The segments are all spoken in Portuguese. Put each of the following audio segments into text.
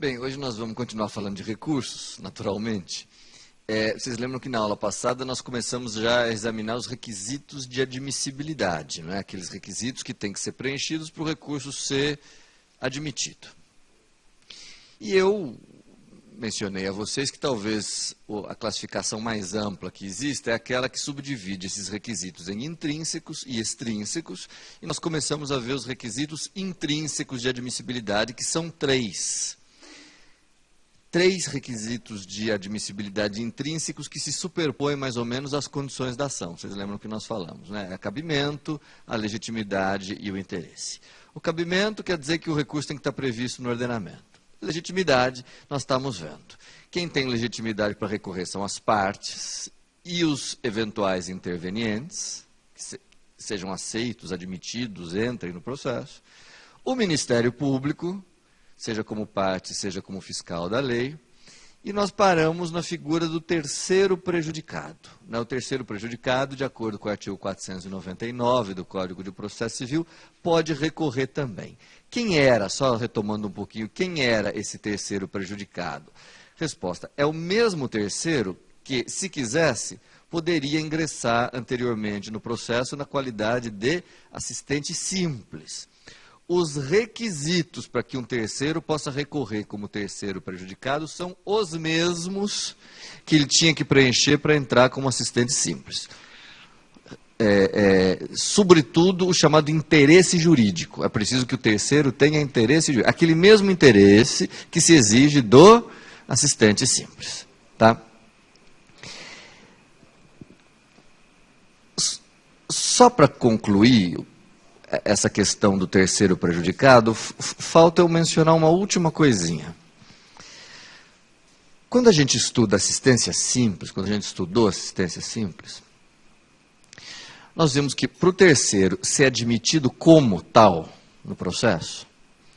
Bem, hoje nós vamos continuar falando de recursos, naturalmente. Vocês lembram que na aula passada nós começamos já a examinar os requisitos de admissibilidade, não é? Aqueles requisitos que têm que ser preenchidos para o recurso ser admitido. E eu mencionei a vocês que talvez a classificação mais ampla que existe é aquela que subdivide esses requisitos em intrínsecos e extrínsecos, e nós começamos a ver os requisitos intrínsecos de admissibilidade, que são três. Três requisitos de admissibilidade intrínsecos que se superpõem mais ou menos às condições da ação. Vocês lembram que nós falamos, né? O cabimento, a legitimidade e o interesse. O cabimento quer dizer que o recurso tem que estar previsto no ordenamento. Legitimidade, nós estamos vendo. Quem tem legitimidade para recorrer são as partes e os eventuais intervenientes, que sejam aceitos, admitidos, entrem no processo. O Ministério Público, seja como parte, seja como fiscal da lei, e nós paramos na figura do terceiro prejudicado. O terceiro prejudicado, de acordo com o artigo 499 do Código de Processo Civil, pode recorrer também. Quem era, só retomando um pouquinho, quem era esse terceiro prejudicado? Resposta, é o mesmo terceiro que, se quisesse, poderia ingressar anteriormente no processo na qualidade de assistente simples. Os requisitos para que um terceiro possa recorrer como terceiro prejudicado são os mesmos que ele tinha que preencher para entrar como assistente simples. Sobretudo, o chamado interesse jurídico. É preciso que o terceiro tenha interesse jurídico. Aquele mesmo interesse que se exige do assistente simples. Tá? Só para concluir essa questão do terceiro prejudicado, falta eu mencionar uma última coisinha. Quando a gente estuda assistência simples, quando a gente estudou assistência simples, nós vimos que para o terceiro ser admitido como tal no processo,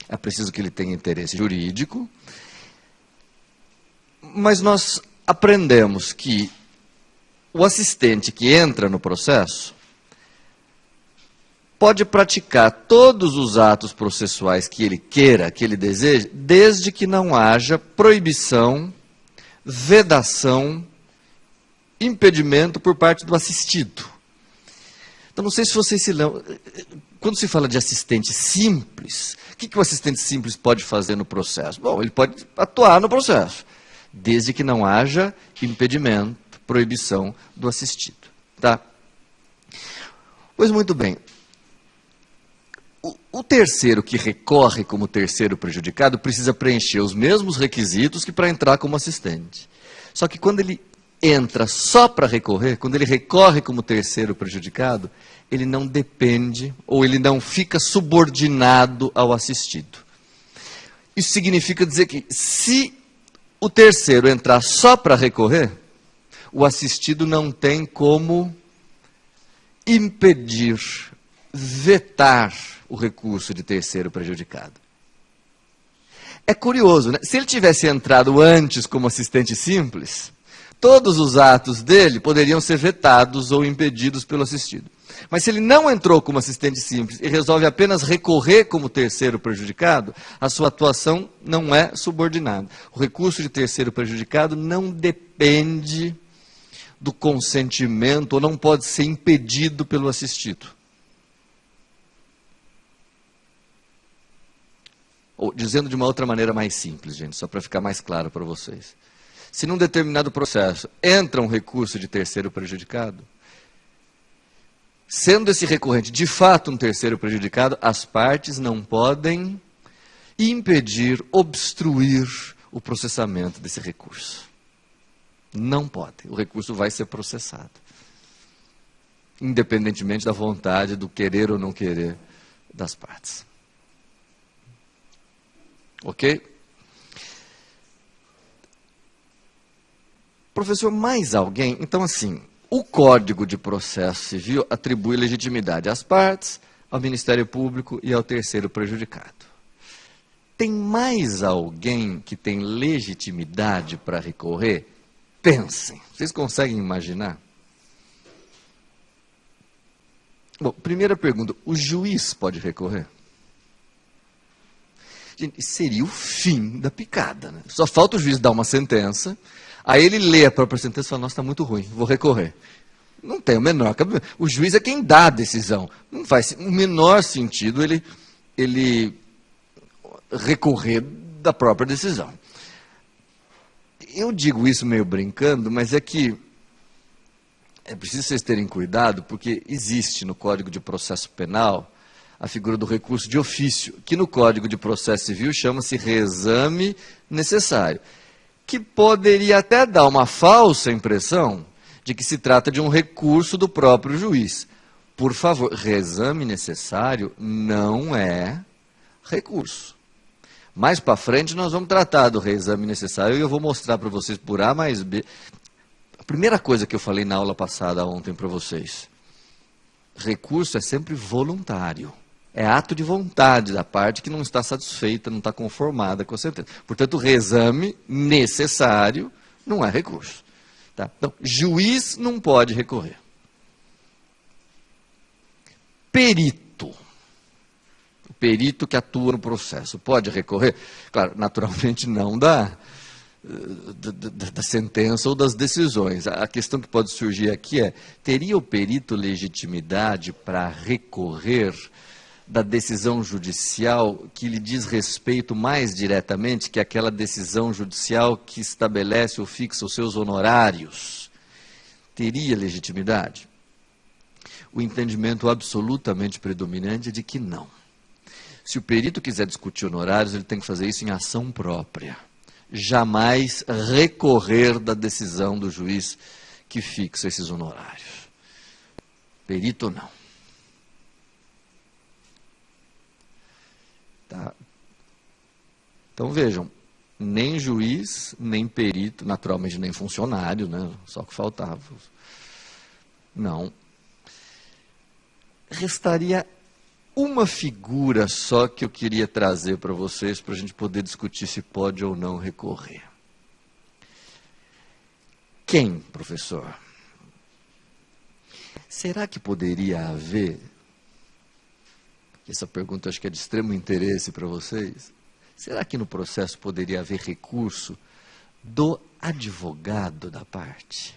é preciso que ele tenha interesse jurídico, mas nós aprendemos que o assistente que entra no processo pode praticar todos os atos processuais que ele queira, que ele deseje, desde que não haja proibição, vedação, impedimento por parte do assistido. Então, não sei se vocês se lembram, quando se fala de assistente simples, o que o assistente simples pode fazer no processo? Bom, ele pode atuar no processo, desde que não haja impedimento, proibição do assistido. Tá? Pois muito bem. O terceiro que recorre como terceiro prejudicado precisa preencher os mesmos requisitos que para entrar como assistente. Só que quando ele entra só para recorrer, quando ele recorre como terceiro prejudicado, ele não depende ou ele não fica subordinado ao assistido. Isso significa dizer que se o terceiro entrar só para recorrer, o assistido não tem como impedir, vetar o recurso de terceiro prejudicado. É curioso, né? Se ele tivesse entrado antes como assistente simples, todos os atos dele poderiam ser vetados ou impedidos pelo assistido. Mas se ele não entrou como assistente simples e resolve apenas recorrer como terceiro prejudicado, a sua atuação não é subordinada. O recurso de terceiro prejudicado não depende do consentimento ou não pode ser impedido pelo assistido. Ou, dizendo de uma outra maneira mais simples, gente, só para ficar mais claro para vocês. Se num determinado processo entra um recurso de terceiro prejudicado, sendo esse recorrente de fato um terceiro prejudicado, as partes não podem impedir, obstruir o processamento desse recurso. Não podem. O recurso vai ser processado. Independentemente da vontade, do querer ou não querer das partes. Ok? Professor, mais alguém? Então, assim, o Código de Processo Civil atribui legitimidade às partes, ao Ministério Público e ao terceiro prejudicado. Tem mais alguém que tem legitimidade para recorrer? Pensem. Vocês conseguem imaginar? Bom, primeira pergunta, o juiz pode recorrer? Gente, seria o fim da picada, né? Só falta o juiz dar uma sentença, aí ele lê a própria sentença e fala, nossa, está muito ruim, vou recorrer. Não tem o menor cabimento. O juiz é quem dá a decisão. Não faz o menor sentido ele recorrer da própria decisão. Eu digo isso meio brincando, mas é que é preciso vocês terem cuidado, porque existe no Código de Processo Penal a figura do recurso de ofício, que no Código de Processo Civil chama-se reexame necessário, que poderia até dar uma falsa impressão de que se trata de um recurso do próprio juiz. Por favor, reexame necessário não é recurso. Mais para frente nós vamos tratar do reexame necessário e eu vou mostrar para vocês por A mais B. A primeira coisa que eu falei na aula passada ontem para vocês, recurso é sempre voluntário. É ato de vontade da parte que não está satisfeita, não está conformada com a sentença. Portanto, o reexame necessário não é recurso. Tá? Então, juiz não pode recorrer. Perito. O perito que atua no processo pode recorrer? Claro, naturalmente não da sentença ou das decisões. A questão que pode surgir aqui é, teria o perito legitimidade para recorrer da decisão judicial que lhe diz respeito mais diretamente que aquela decisão judicial que estabelece ou fixa os seus honorários? Teria legitimidade? O entendimento absolutamente predominante é de que não. Se o perito quiser discutir honorários, ele tem que fazer isso em ação própria. Jamais recorrer da decisão do juiz que fixa esses honorários. Perito não. Tá. Então vejam, nem juiz, nem perito, naturalmente nem funcionário, né? Só que faltava. Não. Restaria uma figura só que eu queria trazer para vocês, para a gente poder discutir se pode ou não recorrer. Quem, professor? Será que poderia haver, essa pergunta acho que é de extremo interesse para vocês, será que no processo poderia haver recurso do advogado da parte?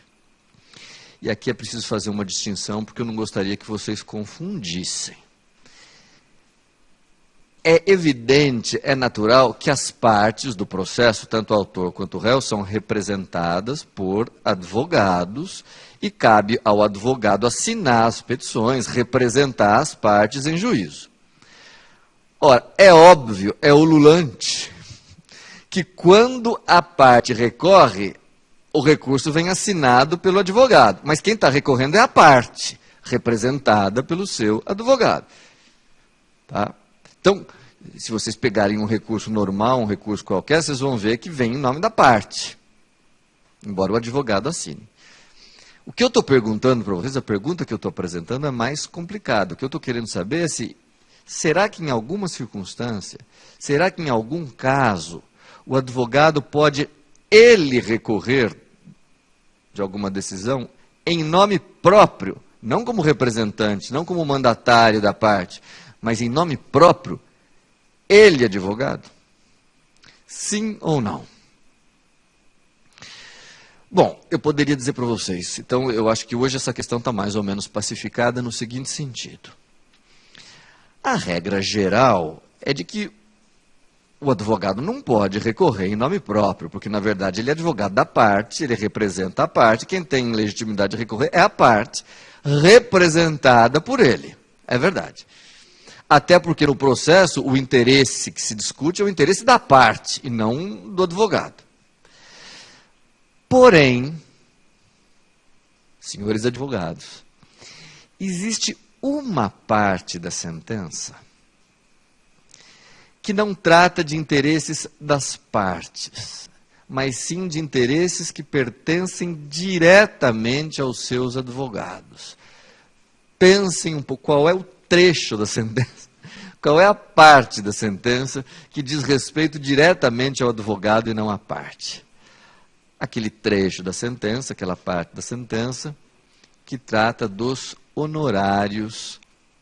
E aqui é preciso fazer uma distinção, porque eu não gostaria que vocês confundissem. É evidente, é natural que as partes do processo, tanto o autor quanto o réu, são representadas por advogados e cabe ao advogado assinar as petições, representar as partes em juízo. Ora, é óbvio, é ululante, que quando a parte recorre, o recurso vem assinado pelo advogado, mas quem está recorrendo é a parte, representada pelo seu advogado. Tá? Então, se vocês pegarem um recurso normal, um recurso qualquer, vocês vão ver que vem em nome da parte, embora o advogado assine. O que eu estou perguntando para vocês, a pergunta que eu estou apresentando é mais complicada. O que eu estou querendo saber é se, será que em alguma circunstância, será que em algum caso, o advogado pode, ele recorrer de alguma decisão em nome próprio, não como representante, não como mandatário da parte, mas em nome próprio, ele advogado? Sim ou não? Bom, eu poderia dizer para vocês, então eu acho que hoje essa questão está mais ou menos pacificada no seguinte sentido. A regra geral é de que o advogado não pode recorrer em nome próprio, porque na verdade ele é advogado da parte, ele representa a parte, quem tem legitimidade de recorrer é a parte, representada por ele. É verdade. Até porque no processo o interesse que se discute é o interesse da parte e não do advogado. Porém, senhores advogados, existe uma parte da sentença que não trata de interesses das partes, mas sim de interesses que pertencem diretamente aos seus advogados. Pensem um pouco qual é o trecho da sentença, qual é a parte da sentença que diz respeito diretamente ao advogado e não à parte. Aquele trecho da sentença, aquela parte da sentença, que trata dos honorários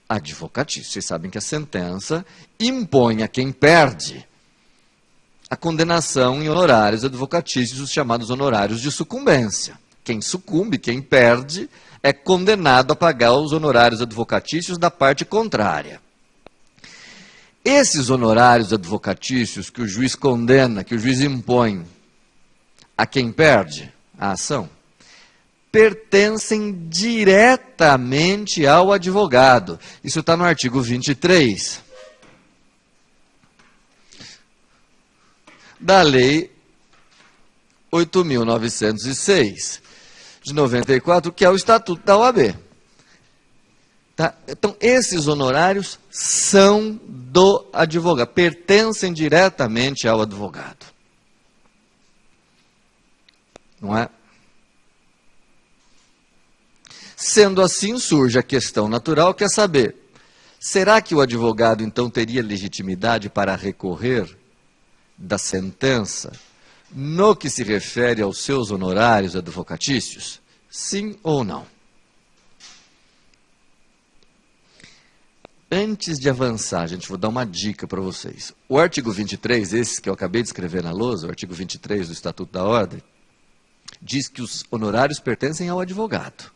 advocatícios. Vocês sabem que a sentença impõe a quem perde a condenação em honorários advocatícios, os chamados honorários de sucumbência. Quem sucumbe, quem perde, é condenado a pagar os honorários advocatícios da parte contrária. Esses honorários advocatícios que o juiz condena, que o juiz impõe a quem perde a ação, pertencem diretamente ao advogado. Isso está no artigo 23 da Lei 8.906, de 94, que é o Estatuto da OAB. Tá? Então, esses honorários são do advogado, pertencem diretamente ao advogado. Não é? Sendo assim, surge a questão natural, que é saber, será que o advogado, então, teria legitimidade para recorrer da sentença no que se refere aos seus honorários advocatícios? Sim ou não? Antes de avançar, gente, vou dar uma dica para vocês. O artigo 23, esse que eu acabei de escrever na lousa, o artigo 23 do Estatuto da Ordem, diz que os honorários pertencem ao advogado.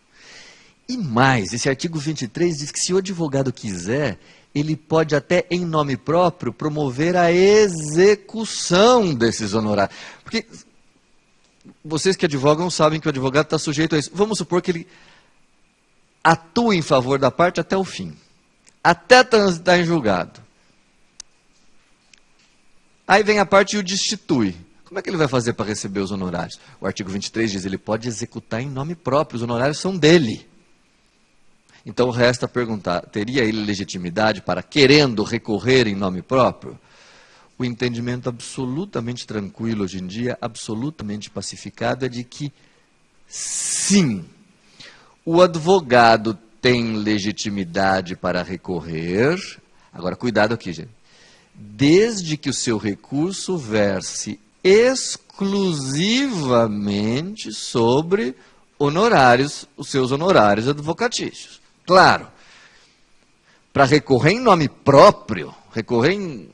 E mais, esse artigo 23 diz que se o advogado quiser, ele pode até, em nome próprio, promover a execução desses honorários. Porque vocês que advogam sabem que o advogado está sujeito a isso. Vamos supor que ele atua em favor da parte até o fim, até transitar em julgado. Aí vem a parte e o destitui. Como é que ele vai fazer para receber os honorários? O artigo 23 diz que ele pode executar em nome próprio, os honorários são dele. Então resta perguntar, teria ele legitimidade para, querendo recorrer em nome próprio? O entendimento absolutamente tranquilo hoje em dia, absolutamente pacificado, é de que sim, o advogado tem legitimidade para recorrer. Agora, cuidado aqui, gente. Desde que o seu recurso verse exclusivamente sobre honorários, os seus honorários advocatícios. Claro, para recorrer em nome próprio,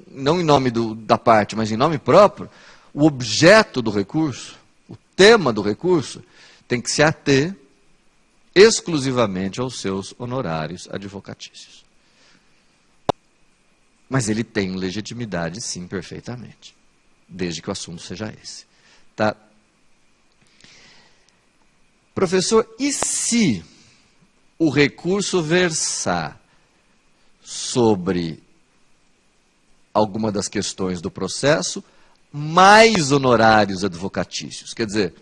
não em nome da parte, mas em nome próprio, o objeto do recurso, o tema do recurso, tem que se ater exclusivamente aos seus honorários advocatícios. Mas ele tem legitimidade, sim, perfeitamente, desde que o assunto seja esse. Tá? Professor, e se o recurso versar sobre alguma das questões do processo, mais honorários advocatícios? Quer dizer,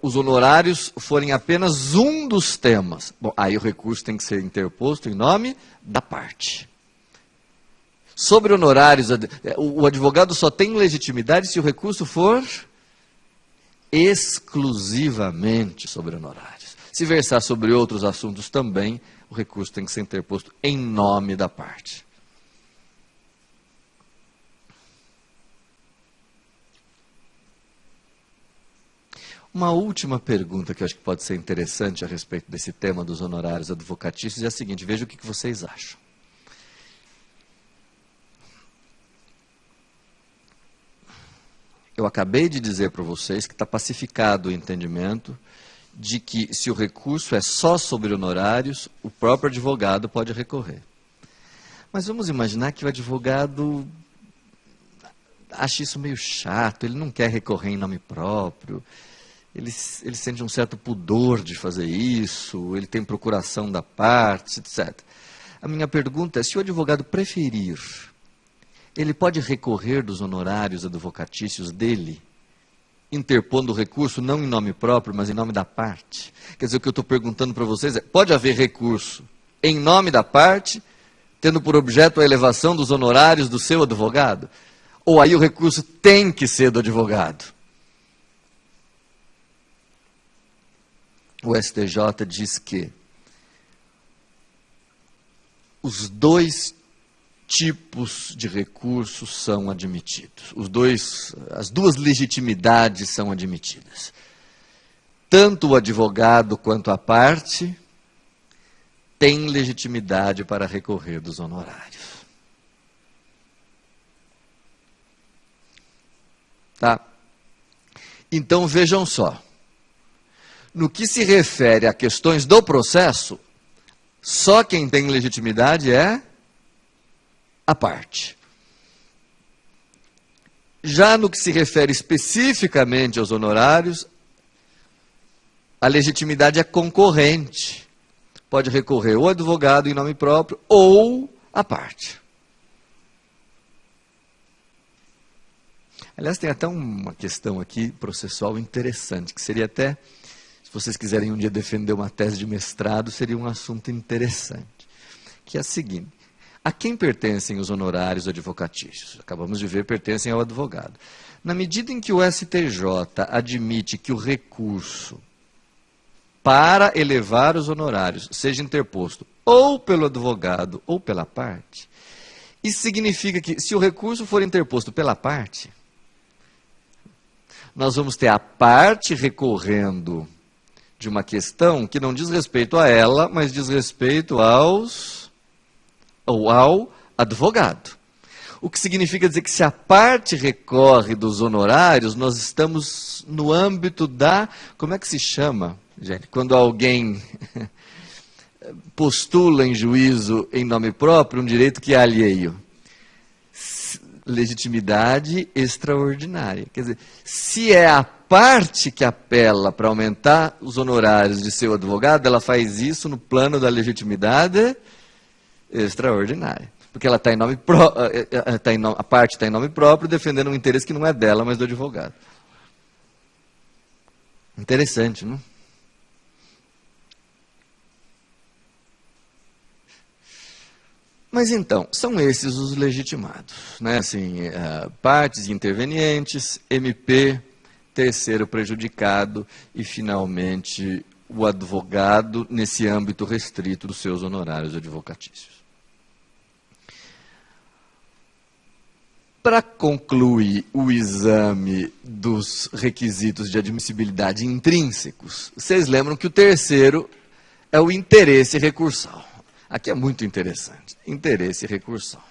os honorários forem apenas um dos temas. Bom, aí o recurso tem que ser interposto em nome da parte. Sobre honorários, o advogado só tem legitimidade se o recurso for exclusivamente sobre honorários. Se versar sobre outros assuntos também, o recurso tem que ser interposto em nome da parte. Uma última pergunta que eu acho que pode ser interessante a respeito desse tema dos honorários advocatícios é a seguinte, veja o que vocês acham. Eu acabei de dizer para vocês que está pacificado o entendimento de que, se o recurso é só sobre honorários, o próprio advogado pode recorrer. Mas vamos imaginar que o advogado acha isso meio chato, ele não quer recorrer em nome próprio, ele sente um certo pudor de fazer isso, ele tem procuração da parte, etc. A minha pergunta é, se o advogado preferir, ele pode recorrer dos honorários advocatícios dele, interpondo o recurso não em nome próprio, mas em nome da parte? Quer dizer, o que eu estou perguntando para vocês é, pode haver recurso em nome da parte, tendo por objeto a elevação dos honorários do seu advogado? Ou aí o recurso tem que ser do advogado? O STJ diz que os dois tipos de recursos são admitidos. As duas legitimidades são admitidas. Tanto o advogado quanto a parte têm legitimidade para recorrer dos honorários. Tá? Então, vejam só. No que se refere a questões do processo, só quem tem legitimidade é a parte. Já no que se refere especificamente aos honorários, a legitimidade é concorrente. Pode recorrer ou advogado em nome próprio ou a parte. Aliás, tem até uma questão aqui processual interessante, que seria até, se vocês quiserem um dia defender uma tese de mestrado, seria um assunto interessante, que é a seguinte: a quem pertencem os honorários advocatícios? Acabamos de ver, pertencem ao advogado. Na medida em que o STJ admite que o recurso para elevar os honorários seja interposto ou pelo advogado ou pela parte, isso significa que, se o recurso for interposto pela parte, nós vamos ter a parte recorrendo de uma questão que não diz respeito a ela, mas diz respeito ao advogado. O que significa dizer que, se a parte recorre dos honorários, nós estamos no âmbito da... Como é que se chama, gente? Quando alguém postula em juízo em nome próprio um direito que é alheio. Legitimidade extraordinária. Quer dizer, se é a parte que apela para aumentar os honorários de seu advogado, ela faz isso no plano da legitimidade extraordinária. Porque ela está em nome próprio, a parte está em nome próprio, defendendo um interesse que não é dela, mas do advogado. Interessante, não? Mas então, são esses os legitimados, né? Assim, partes intervenientes, MP, terceiro prejudicado e, finalmente, o advogado nesse âmbito restrito dos seus honorários advocatícios. Para concluir o exame dos requisitos de admissibilidade intrínsecos, vocês lembram que o terceiro é o interesse recursal. Aqui é muito interessante. Interesse recursal.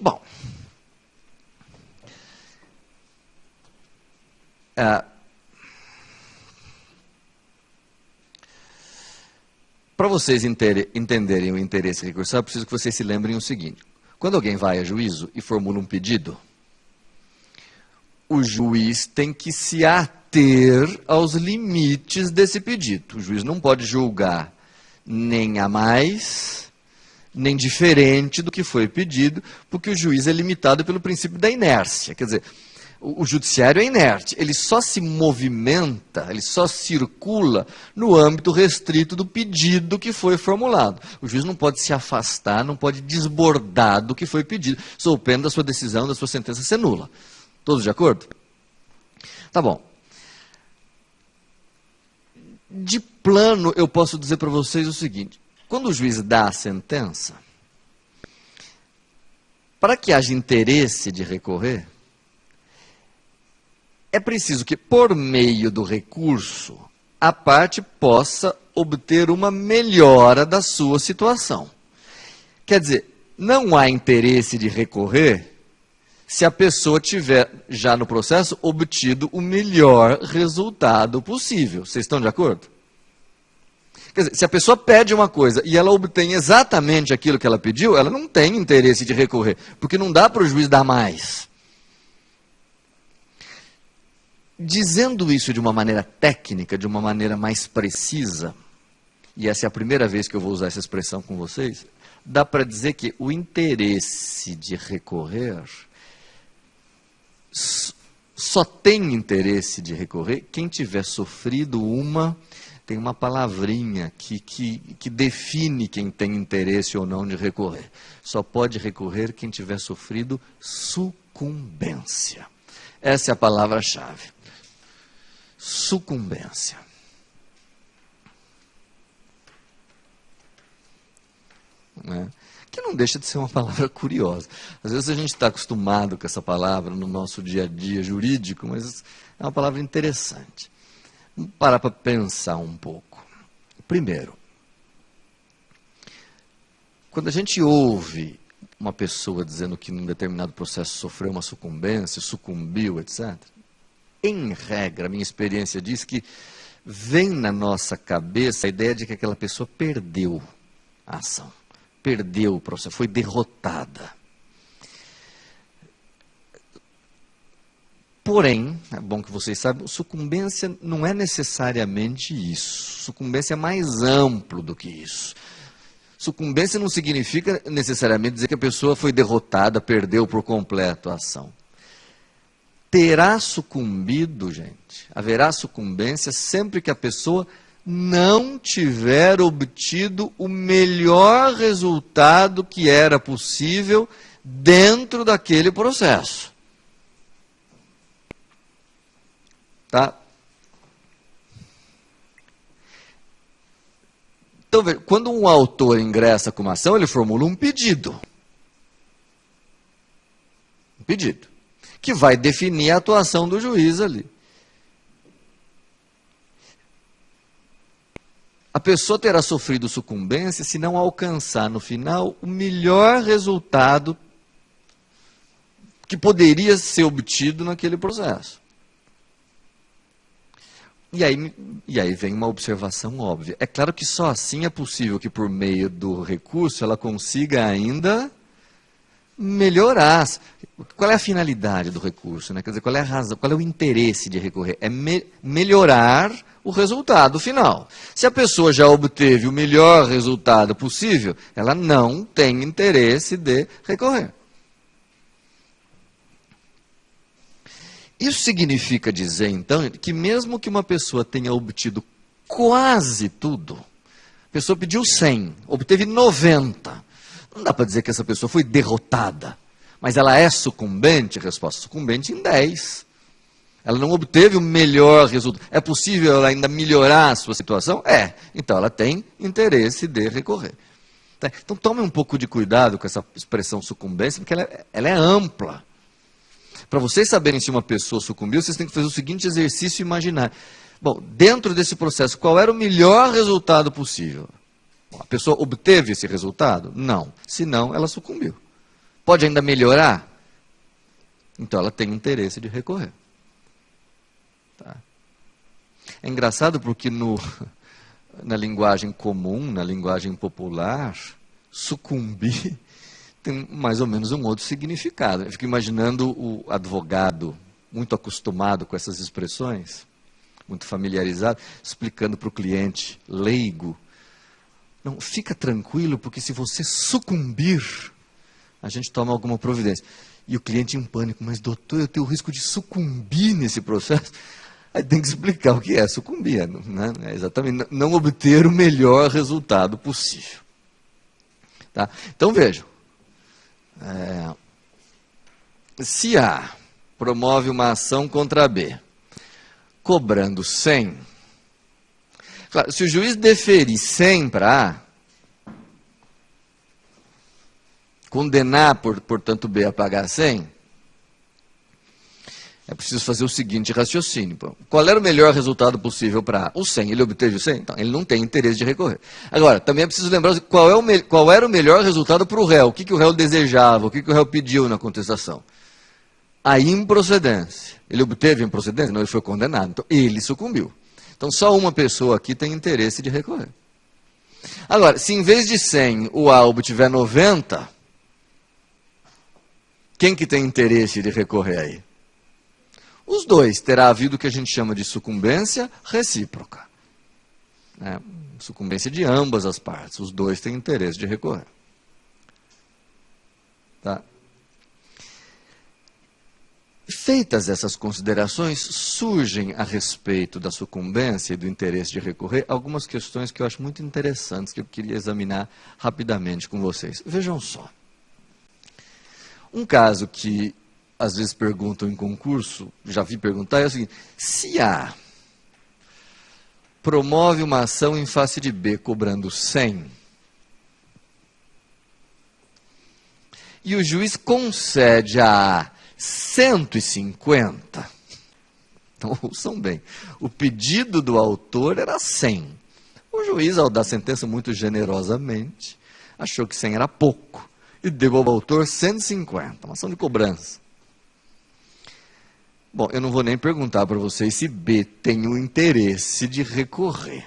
Bom. Para vocês entenderem o interesse recursal, eu preciso que vocês se lembrem o seguinte: quando alguém vai a juízo e formula um pedido, o juiz tem que se ater aos limites desse pedido. O juiz não pode julgar nem a mais, nem diferente do que foi pedido, porque o juiz é limitado pelo princípio da inércia. Quer dizer, o judiciário é inerte, ele só se movimenta, ele só circula no âmbito restrito do pedido que foi formulado. O juiz não pode se afastar, não pode desbordar do que foi pedido, sob pena da sua decisão, da sua sentença ser nula. Todos de acordo? Tá bom. De plano, eu posso dizer para vocês o seguinte: quando o juiz dá a sentença, para que haja interesse de recorrer, é preciso que, por meio do recurso, a parte possa obter uma melhora da sua situação. Quer dizer, não há interesse de recorrer se a pessoa tiver, já no processo, obtido o melhor resultado possível. Vocês estão de acordo? Quer dizer, se a pessoa pede uma coisa e ela obtém exatamente aquilo que ela pediu, ela não tem interesse de recorrer, porque não dá para o juiz dar mais. Dizendo isso de uma maneira técnica, de uma maneira mais precisa, e essa é a primeira vez que eu vou usar essa expressão com vocês, dá para dizer que o interesse de recorrer só tem interesse de recorrer quem tiver sofrido tem uma palavrinha que define quem tem interesse ou não de recorrer. Só pode recorrer quem tiver sofrido sucumbência. Essa é a palavra-chave. Sucumbência. Né? Que não deixa de ser uma palavra curiosa. Às vezes a gente está acostumado com essa palavra no nosso dia a dia jurídico, mas é uma palavra interessante. Vamos parar para pensar um pouco. Primeiro, quando a gente ouve uma pessoa dizendo que num determinado processo sofreu uma sucumbência, sucumbiu, etc., em regra, a minha experiência diz que vem na nossa cabeça a ideia de que aquela pessoa perdeu a ação, perdeu o processo, foi derrotada. Porém, é bom que vocês saibam, sucumbência não é necessariamente isso. Sucumbência é mais amplo do que isso. Sucumbência não significa necessariamente dizer que a pessoa foi derrotada, perdeu por completo a ação. Terá sucumbido, gente, haverá sucumbência sempre que a pessoa não tiver obtido o melhor resultado que era possível dentro daquele processo. Tá? Então, veja, quando um autor ingressa com uma ação, ele formula um pedido. Um pedido. Que vai definir a atuação do juiz ali. A pessoa terá sofrido sucumbência se não alcançar no final o melhor resultado que poderia ser obtido naquele processo. E aí vem uma observação óbvia. É claro que só assim é possível que por meio do recurso ela consiga ainda melhorar. Qual é a finalidade do recurso, né? Quer dizer, qual é a razão, qual é o interesse de recorrer? É melhorar o resultado final. Se a pessoa já obteve o melhor resultado possível, ela não tem interesse de recorrer. Isso significa dizer, então, que mesmo que uma pessoa tenha obtido quase tudo, a pessoa pediu 100, obteve 90, não dá para dizer que essa pessoa foi derrotada, mas ela é sucumbente? Resposta: sucumbente em 10. Ela não obteve o melhor resultado. É possível ela ainda melhorar a sua situação? É. Então ela tem interesse de recorrer. Tá? Então tome um pouco de cuidado com essa expressão sucumbência, porque ela é ampla. Para vocês saberem se uma pessoa sucumbiu, vocês têm que fazer o seguinte exercício imaginar. Bom, dentro desse processo, qual era o melhor resultado possível? Bom, a pessoa obteve esse resultado? Não. Se não, ela sucumbiu. Pode ainda melhorar? Então ela tem interesse de recorrer. Tá? É engraçado porque na linguagem comum, na linguagem popular, sucumbir tem mais ou menos um outro significado. Eu fico imaginando o advogado, muito acostumado com essas expressões, muito familiarizado, explicando para o cliente leigo: não, fica tranquilo, porque se você sucumbir, a gente toma alguma providência. E o cliente em pânico: mas doutor, eu tenho o risco de sucumbir nesse processo? Aí tem que explicar o que é sucumbir, né? É exatamente não obter o melhor resultado possível. Tá? Então vejam. Se A promove uma ação contra B, cobrando 100, claro, se o juiz deferir 100 para A, condenar, portanto, B a pagar 100, é preciso fazer o seguinte raciocínio. Qual era o melhor resultado possível para A? O 100. Ele obteve o 100? Então, ele não tem interesse de recorrer. Agora, também é preciso lembrar qual era o melhor resultado para o réu. O que o réu desejava, o que o réu pediu na contestação? A improcedência. Ele obteve a improcedência? Não, ele foi condenado. Então, ele sucumbiu. Então, só uma pessoa aqui tem interesse de recorrer. Agora, se em vez de 100 o A obtiver 90, quem que tem interesse de recorrer aí? Os dois. Terá havido o que a gente chama de sucumbência recíproca. Sucumbência de ambas as partes. Os dois têm interesse de recorrer. Tá? Feitas essas considerações, surgem a respeito da sucumbência e do interesse de recorrer algumas questões que eu acho muito interessantes, que eu queria examinar rapidamente com vocês. Vejam só. Um caso que às vezes perguntam em concurso, já vi perguntar, é o seguinte: se A promove uma ação em face de B cobrando 100, e o juiz concede a A 150, então ouçam bem, o pedido do autor era 100. O juiz, ao dar a sentença muito generosamente, achou que 100 era pouco e devolva ao autor 150, uma ação de cobrança. Bom, eu não vou nem perguntar para vocês se B tem o interesse de recorrer.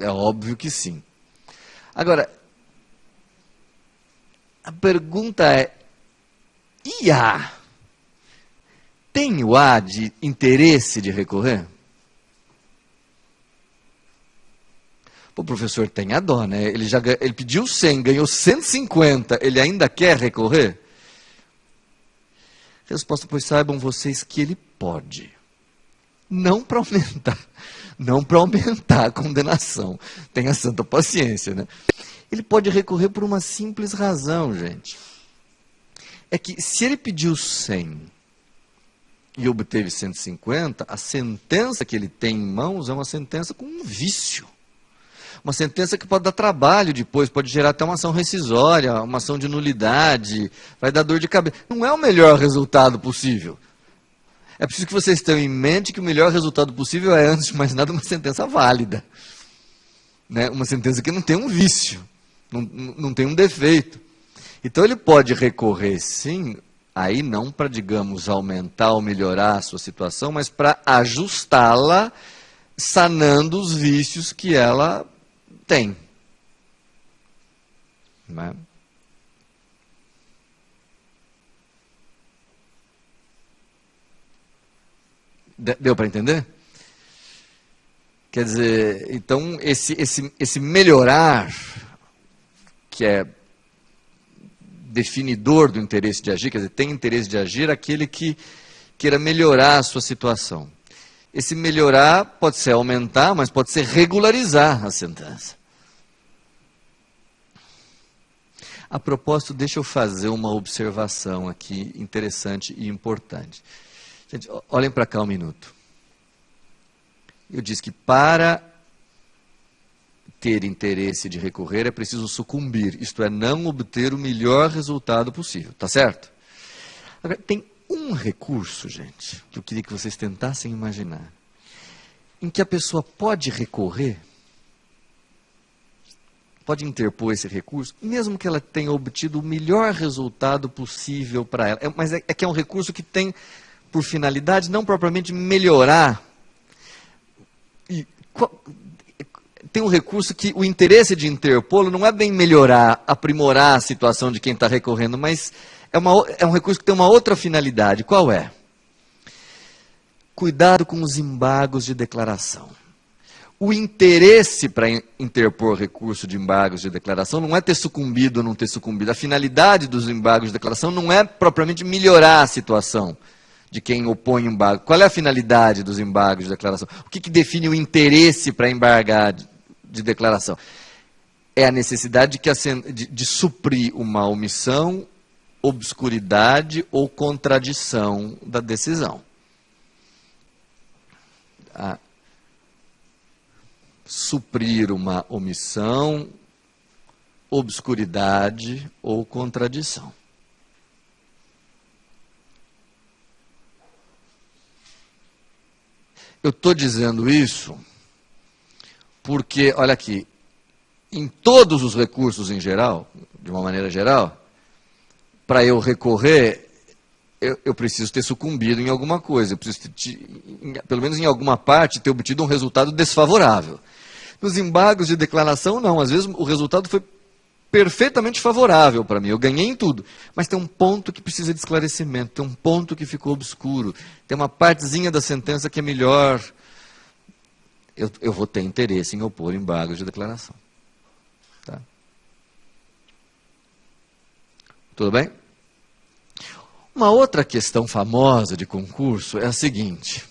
É óbvio que sim. Agora, a pergunta é, e A? Tem o A de interesse de recorrer? Pô, professor, tem a dó, né? Ele pediu 100, ganhou 150, ele ainda quer recorrer? Resposta, pois saibam vocês que ele pode. Não para aumentar a condenação. Tenha santa paciência, né? Ele pode recorrer por uma simples razão, gente. É que se ele pediu 100 e obteve 150, a sentença que ele tem em mãos é uma sentença com um vício. Uma sentença que pode dar trabalho depois, pode gerar até uma ação rescisória, uma ação de nulidade, vai dar dor de cabeça. Não é o melhor resultado possível. É preciso que vocês tenham em mente que o melhor resultado possível é, antes de mais nada, uma sentença válida. Né? Uma sentença que não tem um vício, não tem um defeito. Então ele pode recorrer, sim, aí não para, digamos, aumentar ou melhorar a sua situação, mas para ajustá-la, sanando os vícios que ela tem. Né? Deu para entender? Quer dizer, então, esse melhorar, que é definidor do interesse de agir, quer dizer, tem interesse de agir aquele que queira melhorar a sua situação. Esse melhorar pode ser aumentar, mas pode ser regularizar a sentença. A propósito, deixa eu fazer uma observação aqui interessante e importante. Gente, olhem para cá um minuto. Eu disse que para ter interesse de recorrer é preciso sucumbir, isto é, não obter o melhor resultado possível, tá certo? Agora, tem um recurso, gente, que eu queria que vocês tentassem imaginar, em que a pessoa pode recorrer, pode interpor esse recurso, mesmo que ela tenha obtido o melhor resultado possível para ela. Mas é que é um recurso que tem por finalidade não propriamente melhorar. Tem um recurso que o interesse de interpô-lo não é bem melhorar, aprimorar a situação de quem está recorrendo, mas é um recurso que tem uma outra finalidade. Qual é? Cuidado com os embargos de declaração. O interesse para interpor recurso de embargos de declaração não é ter sucumbido ou não ter sucumbido. A finalidade dos embargos de declaração não é propriamente melhorar a situação de quem opõe embargo. Qual é a finalidade dos embargos de declaração? O que define o interesse para embargar de declaração? É a necessidade de suprir uma omissão, obscuridade ou contradição da decisão. Suprir uma omissão, obscuridade ou contradição. Eu estou dizendo isso porque, olha aqui, em todos os recursos em geral, de uma maneira geral, para eu recorrer, eu preciso ter sucumbido em alguma coisa, eu preciso pelo menos em alguma parte, ter obtido um resultado desfavorável. Nos embargos de declaração, não. Às vezes o resultado foi perfeitamente favorável para mim. Eu ganhei em tudo. Mas tem um ponto que precisa de esclarecimento. Tem um ponto que ficou obscuro. Tem uma partezinha da sentença que é melhor. Eu vou ter interesse em opor embargos de declaração. Tá? Tudo bem? Uma outra questão famosa de concurso é a seguinte.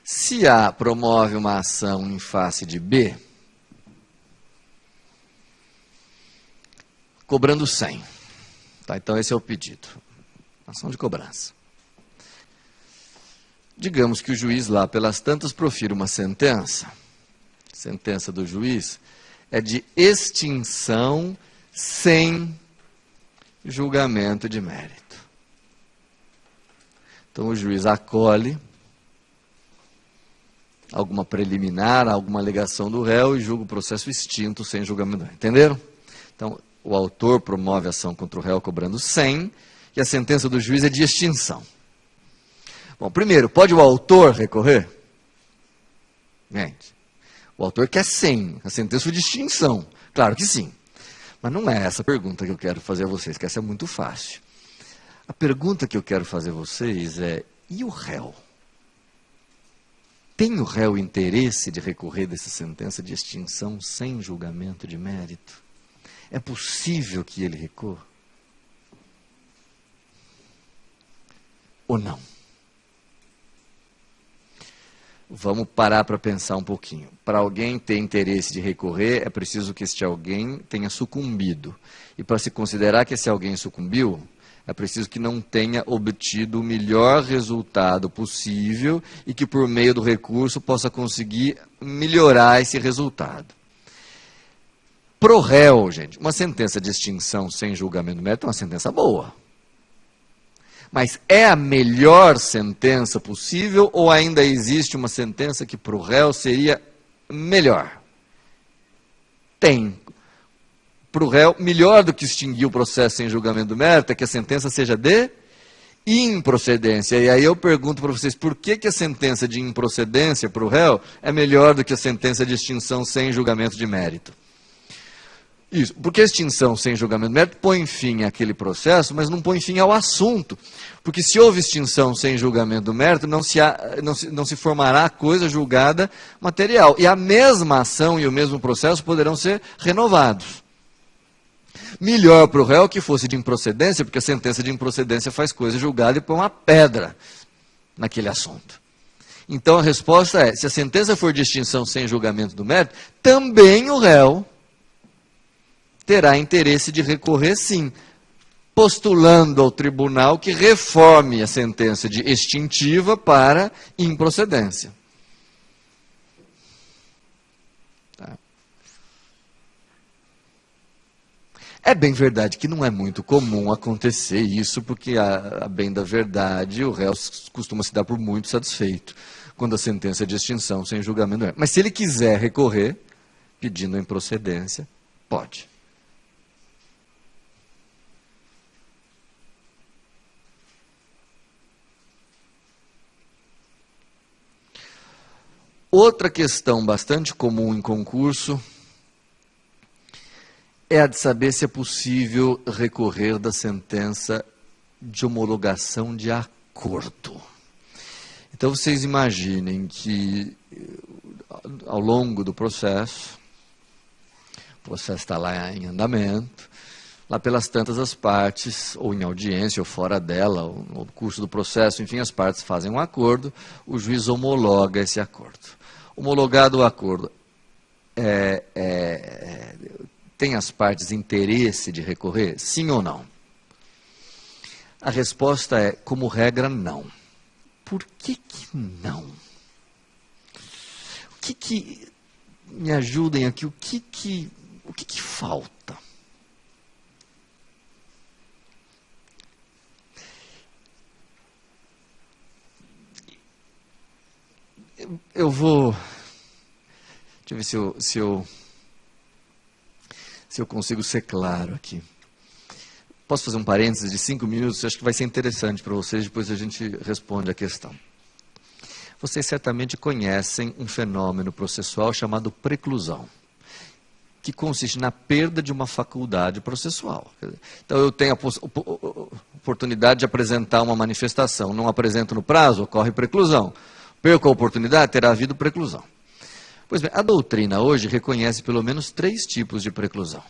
Se A promove uma ação em face de B, cobrando 100. Tá, então esse é o pedido. Ação de cobrança. Digamos que o juiz lá, pelas tantas, profira uma sentença. Sentença do juiz é de extinção sem julgamento de mérito. Então o juiz acolhe alguma preliminar, alguma alegação do réu e julga o processo extinto sem julgamento. Entenderam? Então, o autor promove ação contra o réu cobrando 100 e a sentença do juiz é de extinção. Bom, primeiro, pode o autor recorrer? Gente, o autor quer 100, a sentença foi de extinção. Claro que sim. Mas não é essa a pergunta que eu quero fazer a vocês, que essa é muito fácil. A pergunta que eu quero fazer a vocês é, e o réu? Tem o réu interesse de recorrer dessa sentença de extinção sem julgamento de mérito? É possível que ele recorra? Ou não? Vamos parar para pensar um pouquinho. Para alguém ter interesse de recorrer, é preciso que este alguém tenha sucumbido. E para se considerar que esse alguém sucumbiu, é preciso que não tenha obtido o melhor resultado possível e que por meio do recurso possa conseguir melhorar esse resultado. Pro réu, gente, uma sentença de extinção sem julgamento do mérito é uma sentença boa. Mas é a melhor sentença possível ou ainda existe uma sentença que para o réu seria melhor? Tem. Para o réu, melhor do que extinguir o processo sem julgamento do mérito é que a sentença seja de improcedência. E aí eu pergunto para vocês, por que a sentença de improcedência para o réu é melhor do que a sentença de extinção sem julgamento de mérito? Isso, porque a extinção sem julgamento de mérito põe fim àquele processo, mas não põe fim ao assunto. Porque se houve extinção sem julgamento do mérito, não se formará coisa julgada material. E a mesma ação e o mesmo processo poderão ser renovados. Melhor para o réu que fosse de improcedência, porque a sentença de improcedência faz coisa julgada e põe uma pedra naquele assunto. Então a resposta é, se a sentença for de extinção sem julgamento do mérito, também o réu terá interesse de recorrer, sim, postulando ao tribunal que reforme a sentença de extintiva para improcedência. Tá. É bem verdade que não é muito comum acontecer isso, porque, a bem da verdade, o réu costuma se dar por muito satisfeito quando a sentença é de extinção sem julgamento. Mas se ele quiser recorrer, pedindo a improcedência, pode. Outra questão bastante comum em concurso é a de saber se é possível recorrer da sentença de homologação de acordo. Então vocês imaginem que ao longo do processo, o processo está lá em andamento, lá pelas tantas as partes, ou em audiência, ou fora dela, ou no curso do processo, enfim, as partes fazem um acordo, o juiz homologa esse acordo. Homologado o acordo, tem as partes interesse de recorrer? Sim ou não? A resposta é, como regra, não. Por que não? Me ajudem aqui, o que falta? Eu vou... Deixa eu ver se eu consigo ser claro aqui. Posso fazer um parênteses de 5 minutos? Acho que vai ser interessante para vocês, depois a gente responde a questão. Vocês certamente conhecem um fenômeno processual chamado preclusão, que consiste na perda de uma faculdade processual. Então eu tenho a oportunidade de apresentar uma manifestação, não apresento no prazo, ocorre preclusão. Perco a oportunidade, terá havido preclusão. Pois bem, a doutrina hoje reconhece pelo menos 3 tipos de preclusão.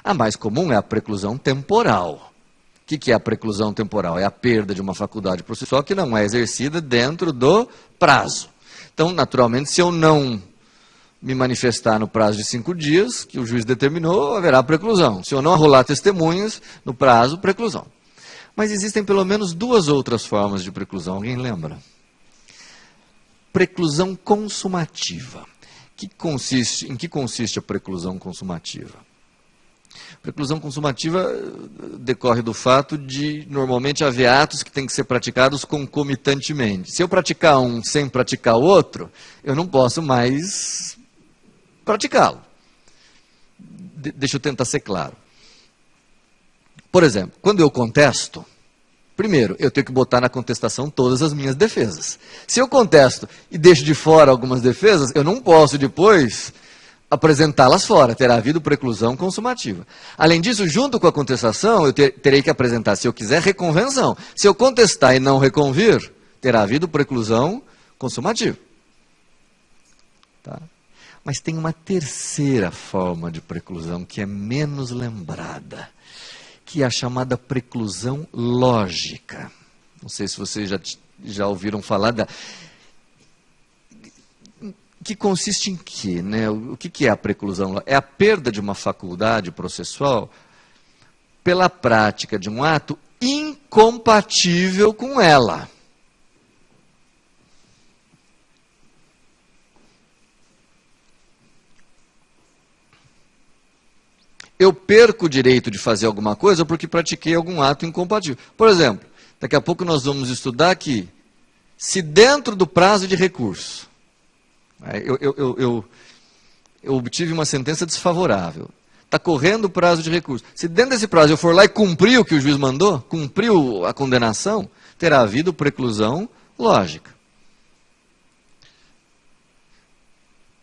A mais comum é a preclusão temporal. O que é a preclusão temporal? É a perda de uma faculdade processual que não é exercida dentro do prazo. Então, naturalmente, se eu não me manifestar no prazo de 5 dias, que o juiz determinou, haverá preclusão. Se eu não arrolar testemunhas no prazo, preclusão. Mas existem pelo menos 2 outras formas de preclusão. Alguém lembra? Preclusão consumativa. Em que consiste a preclusão consumativa? Preclusão consumativa decorre do fato de, normalmente, haver atos que têm que ser praticados concomitantemente. Se eu praticar um sem praticar o outro, eu não posso mais praticá-lo. deixa eu tentar ser claro. Por exemplo, quando eu contesto, primeiro, eu tenho que botar na contestação todas as minhas defesas. Se eu contesto e deixo de fora algumas defesas, eu não posso depois apresentá-las fora. Terá havido preclusão consumativa. Além disso, junto com a contestação, eu terei que apresentar, se eu quiser, reconvenção. Se eu contestar e não reconvir, terá havido preclusão consumativa. Tá? Mas tem uma terceira forma de preclusão que é menos lembrada, que é a chamada preclusão lógica. Não sei se vocês já ouviram falar da... Que consiste em quê? Né? O que é a preclusão lógica? É a perda de uma faculdade processual pela prática de um ato incompatível com ela. Eu perco o direito de fazer alguma coisa porque pratiquei algum ato incompatível. Por exemplo, daqui a pouco nós vamos estudar que, se dentro do prazo de recurso, eu obtive uma sentença desfavorável, está correndo o prazo de recurso, se dentro desse prazo eu for lá e cumprir o que o juiz mandou, cumpriu a condenação, terá havido preclusão lógica.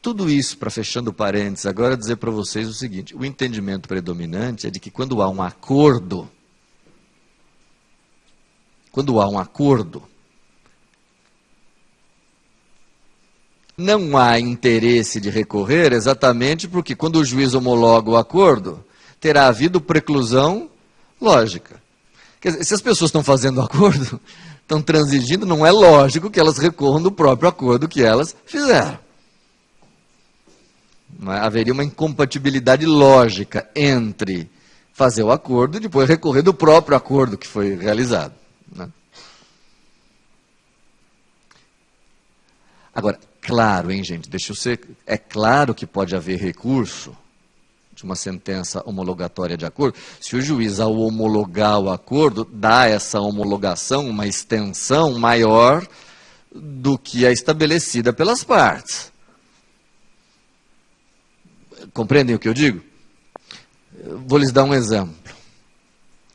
Tudo isso, para fechando parênteses, agora dizer para vocês o seguinte: o entendimento predominante é de que quando há um acordo, não há interesse de recorrer exatamente porque quando o juiz homologa o acordo, terá havido preclusão lógica. Quer dizer, se as pessoas estão fazendo acordo, estão transigindo, não é lógico que elas recorram do próprio acordo que elas fizeram. Haveria uma incompatibilidade lógica entre fazer o acordo e depois recorrer do próprio acordo que foi realizado. Né? Agora, claro, hein, gente, deixa eu ser... É claro que pode haver recurso de uma sentença homologatória de acordo, se o juiz, ao homologar o acordo, dá a essa homologação uma extensão maior do que a estabelecida pelas partes. Compreendem o que eu digo? Vou lhes dar um exemplo.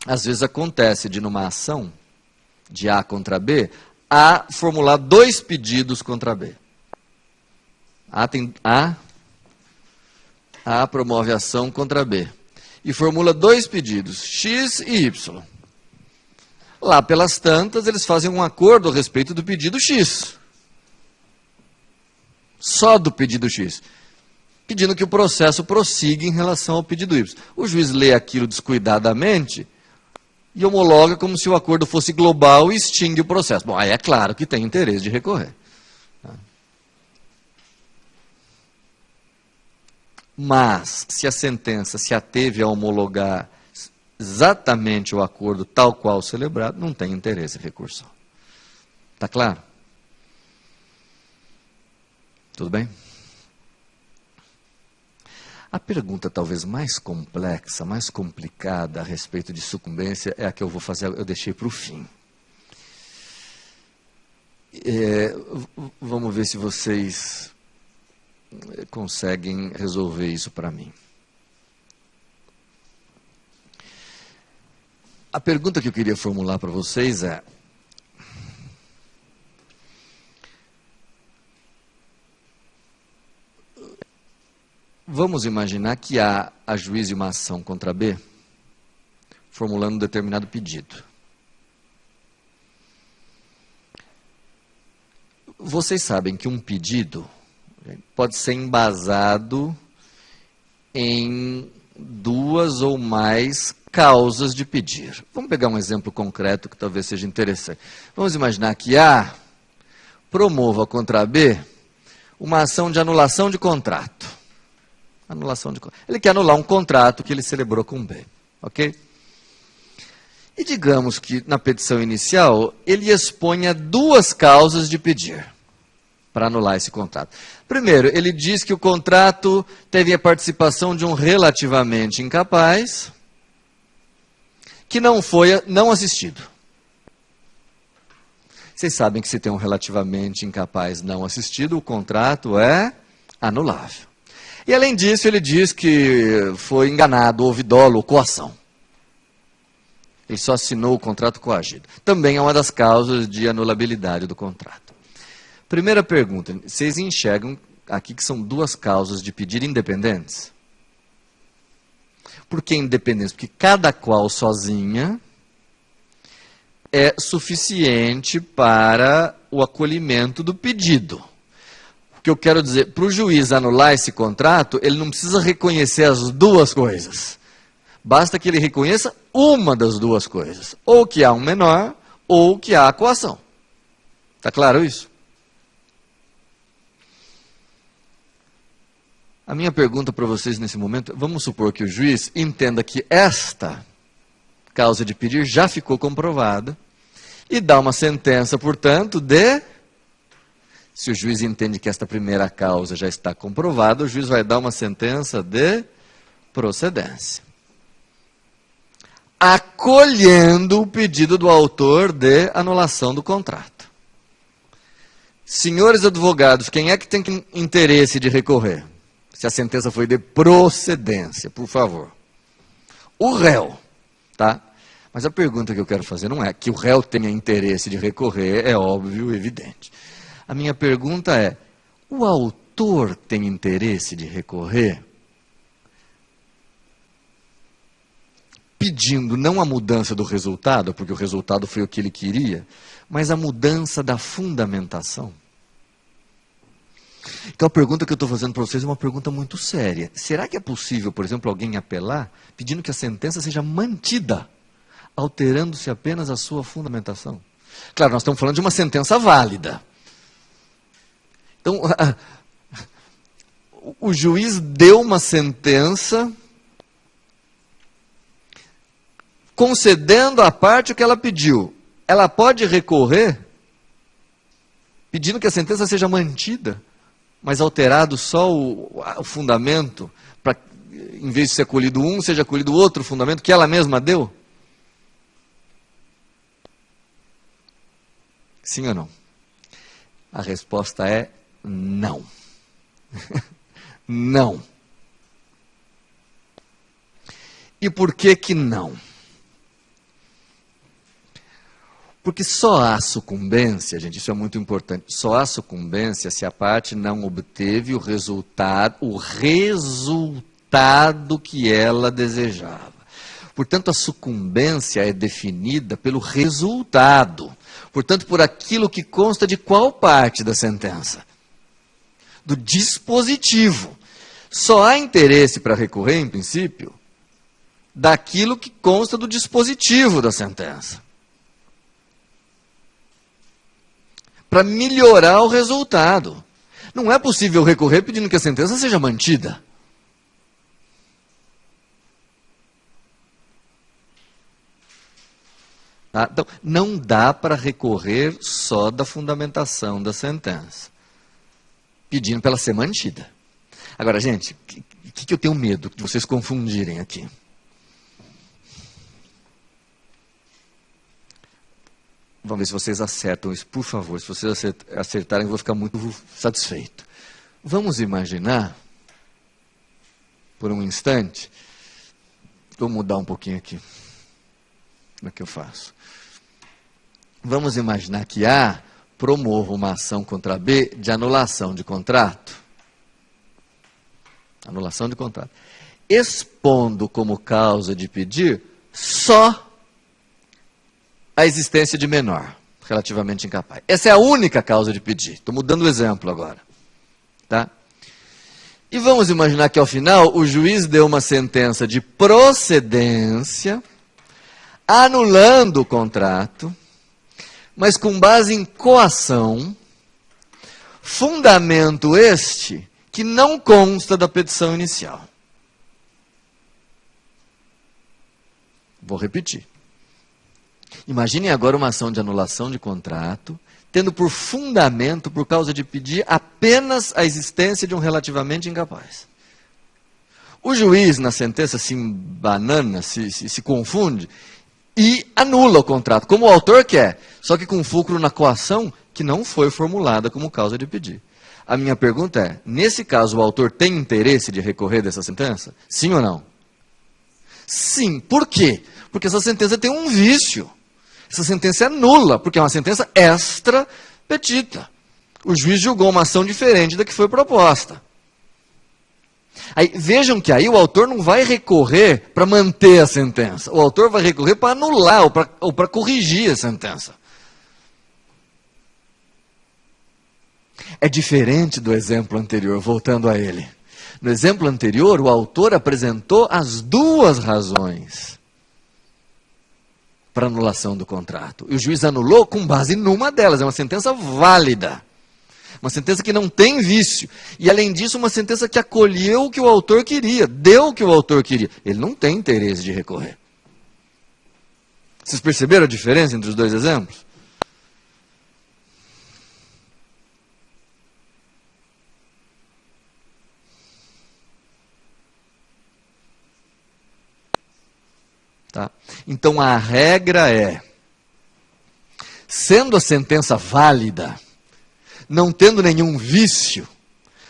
Às vezes acontece de, numa ação de A contra B, A formular 2 pedidos contra B. A promove ação contra B. E formula 2 pedidos, X e Y. Lá pelas tantas, eles fazem um acordo a respeito do pedido X. Só do pedido X. Pedindo que o processo prossiga em relação ao pedido Y. O juiz lê aquilo descuidadamente e homologa como se o acordo fosse global e extingue o processo. Bom, aí é claro que tem interesse de recorrer. Mas, se a sentença se ateve a homologar exatamente o acordo tal qual celebrado, não tem interesse recursal. Está claro? Tudo bem? A pergunta talvez mais complexa, mais complicada a respeito de sucumbência é a que eu vou fazer, eu deixei para o fim. Vamos ver se vocês conseguem resolver isso para mim. A pergunta que eu queria formular para vocês é: vamos imaginar que há a juízo uma ação contra B, formulando um determinado pedido. Vocês sabem que um pedido pode ser embasado em 2 ou mais causas de pedir. Vamos pegar um exemplo concreto que talvez seja interessante. Vamos imaginar que A promova contra B uma ação de anulação de contrato. Ele quer anular um contrato que ele celebrou com B, ok? E digamos que na petição inicial ele exponha 2 causas de pedir para anular esse contrato. Primeiro, ele diz que o contrato teve a participação de um relativamente incapaz que não foi não assistido. Vocês sabem que se tem um relativamente incapaz não assistido, o contrato é anulável. E além disso, ele diz que foi enganado, houve dolo ou coação. Ele só assinou o contrato coagido. Também é uma das causas de anulabilidade do contrato. Primeira pergunta, vocês enxergam aqui que são duas causas de pedir independentes? Por que independentes? Porque cada qual sozinha é suficiente para o acolhimento do pedido. O que eu quero dizer, para o juiz anular esse contrato, ele não precisa reconhecer as duas coisas. Basta que ele reconheça uma das duas coisas. Ou que há um menor, ou que há a coação. Está claro isso? A minha pergunta para vocês nesse momento, vamos supor que o juiz entenda que esta causa de pedir já ficou comprovada e dá uma sentença, portanto, de... Se o juiz entende que esta primeira causa já está comprovada, o juiz vai dar uma sentença de procedência, acolhendo o pedido do autor de anulação do contrato. Senhores advogados, quem é que tem interesse de recorrer? Se a sentença foi de procedência, por favor. O réu, tá? Mas a pergunta que eu quero fazer não é que o réu tenha interesse de recorrer, é óbvio, evidente. A minha pergunta é, o autor tem interesse de recorrer? Pedindo não a mudança do resultado, porque o resultado foi o que ele queria, mas a mudança da fundamentação. Então a pergunta que eu estou fazendo para vocês é uma pergunta muito séria. Será que é possível, por exemplo, alguém apelar pedindo que a sentença seja mantida, alterando-se apenas a sua fundamentação? Claro, nós estamos falando de uma sentença válida. Então, o juiz deu uma sentença concedendo à parte o que ela pediu. Ela pode recorrer pedindo que a sentença seja mantida, mas alterado só o fundamento, para, em vez de ser acolhido um, seja acolhido outro fundamento que ela mesma deu? Sim ou não? A resposta é não. Não. E por que que não? Porque só há sucumbência, gente, isso é muito importante, só há sucumbência se a parte não obteve o resultado que ela desejava. Portanto, a sucumbência é definida pelo resultado. Portanto, por aquilo que consta de qual parte da sentença? Do dispositivo. Só há interesse para recorrer, em princípio, daquilo que consta do dispositivo da sentença. Para melhorar o resultado. Não é possível recorrer pedindo que a sentença seja mantida. Tá? Então, não dá para recorrer só da fundamentação da sentença, pedindo para ela ser mantida. Agora, gente, o que eu tenho medo de vocês confundirem aqui? Vamos ver se vocês acertam isso, por favor. Se vocês acertarem, eu vou ficar muito satisfeito. Vamos imaginar, por um instante, vou mudar um pouquinho aqui. Como é que eu faço? Vamos imaginar que A promova uma ação contra B de anulação de contrato. Anulação de contrato. Expondo como causa de pedir só a existência de menor, relativamente incapaz. Essa é a única causa de pedir. Estou mudando o exemplo agora. Tá? E vamos imaginar que ao final o juiz deu uma sentença de procedência, anulando o contrato, mas com base em coação, fundamento este que não consta da petição inicial. Vou repetir. Imaginem agora uma ação de anulação de contrato, tendo por fundamento, por causa de pedir, apenas a existência de um relativamente incapaz. O juiz, na sentença, se embanana, se confunde e anula o contrato, como o autor quer, só que com fulcro na coação que não foi formulada como causa de pedir. A minha pergunta é, nesse caso o autor tem interesse de recorrer dessa sentença? Sim ou não? Sim. Por quê? Porque essa sentença tem um vício. Essa sentença é nula, porque é uma sentença extra petita. O juiz julgou uma ação diferente da que foi proposta. Aí, vejam que aí o autor não vai recorrer para manter a sentença. O autor vai recorrer para anular ou para corrigir a sentença. É diferente do exemplo anterior, voltando a ele. No exemplo anterior, o autor apresentou as duas razões para anulação do contrato. E o juiz anulou com base numa delas. É uma sentença válida. Uma sentença que não tem vício. E, além disso, uma sentença que acolheu o que o autor queria, deu o que o autor queria. Ele não tem interesse de recorrer. Vocês perceberam a diferença entre os dois exemplos? Tá? Então a regra é, sendo a sentença válida, não tendo nenhum vício,